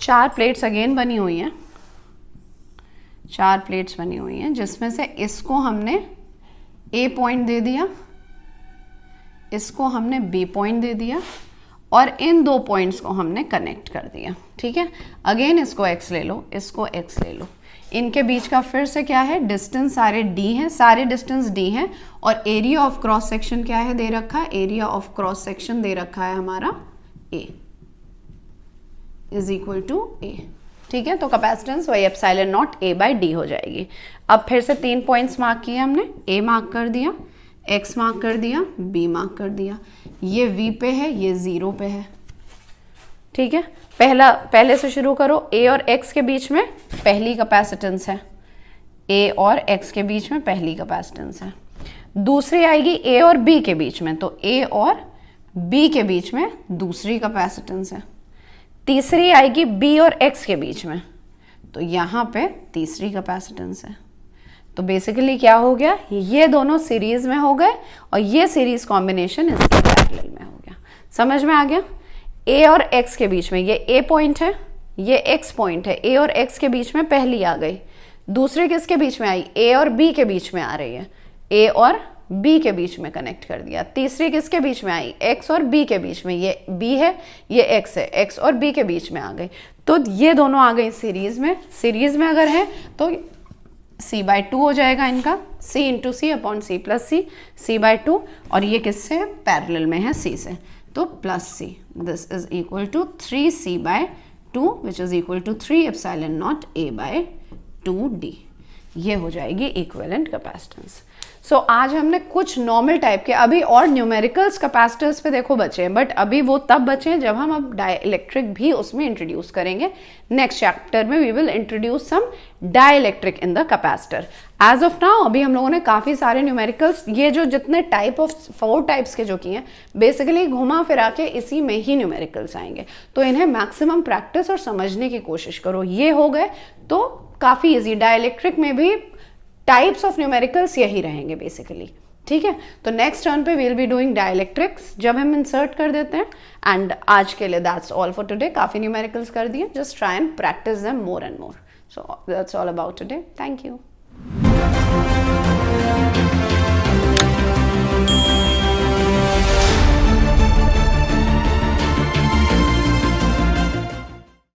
[SPEAKER 1] 4 प्लेट्स अगेन बनी हुई हैं, 4 प्लेट्स बनी हुई हैं, जिसमें से इसको हमने ए पॉइंट दे दिया, इसको हमने बी पॉइंट दे दिया और इन 2 पॉइंट्स को हमने कनेक्ट कर दिया। ठीक है, अगेन इसको x ले लो, इसको x ले लो, इनके बीच का फिर से क्या है, डिस्टेंस सारे d हैं, सारे डिस्टेंस d हैं और एरिया ऑफ क्रॉस सेक्शन क्या है दे रखा है, एरिया ऑफ क्रॉस सेक्शन दे रखा है हमारा a is equal to a। ठीक है, तो कैपेसिटेंस वही epsilon not a by D हो जाएगी। अब फिर से 3 पॉइंट्स मार्क किए हमने, a मार्क कर दिया, x मार्क कर दिया, b मार्क कर दिया, ये v पे है, ये 0 पे है। ठीक है, पहले से शुरू करो, a और x के बीच में पहली कैपेसिटेंस है, a और x के बीच में पहली कैपेसिटेंस है। दूसरी आएगी a और b के बीच में, तो a और b के बीच में दूसरी कैपेसिटेंस है। तीसरी आएगी b और x के बीच में, तो यहाँ पे तीसरी कैपेसिटेंस है। तो बेसिकली क्या हो गया, ये दोनों सीरीज में हो गए और ये सीरीज कॉम्बिनेशन इसके पैरेलल में हो गया। समझ में आ गया? a और x के बीच में ये a पॉइंट है, ये x पॉइंट है, a और x के बीच में पहली आ गई। दूसरी किसके बीच में आई, a और b के बीच में आ रही है, a और b के बीच में कनेक्ट कर दिया। तीसरी किसके बीच में आई, x और b के बीच में, ये b है, ये x है, x और b के बीच में आ गई। तो ये दोनों आ गई सीरीज में। सीरीज में अगर है तो c/2 हो जाएगा इनका, c इंटू सी अपॉन सी प्लस सी, c/2, और ये किससे पैरेलल में है, c से, तो plus C. This is equal to 3c/2 which is equal to 3 epsilon not a/2d। ये हो जाएगी इक्विवेलेंट कैपेसिटेंस। सो आज हमने कुछ नॉर्मल टाइप के, अभी और न्यूमेरिकल्स कैपेसिटर्स पे देखो बचे हैं, बट अभी वो तब बचे हैं जब हम अब डाइलेक्ट्रिक भी उसमें इंट्रोड्यूस करेंगे। नेक्स्ट चैप्टर में we will introduce some dielectric in the capacitor. As of now अभी हम लोगों ने काफ़ी सारे न्यूमेरिकल्स, ये जो जितने टाइप ऑफ 4 टाइप्स के जो किए हैं, बेसिकली घुमा फिरा के इसी में ही न्यूमेरिकल्स आएंगे। तो इन्हें मैक्सिमम प्रैक्टिस और समझने की कोशिश करो। ये हो गए तो काफ़ी ईजी। डाइलेक्ट्रिक में भी टाइप्स ऑफ न्यूमेरिकल्स यही रहेंगे बेसिकली। ठीक है, तो नेक्स्ट टर्न पे वील बी डूइंग डाइलेक्ट्रिक्स जब हम इंसर्ट कर देते हैं। एंड आज के लिए दैट्स ऑल फॉर टुडे। काफ़ी न्यूमेरिकल्स कर दिए, just try and practice them more and more. So that's all about today. Thank you.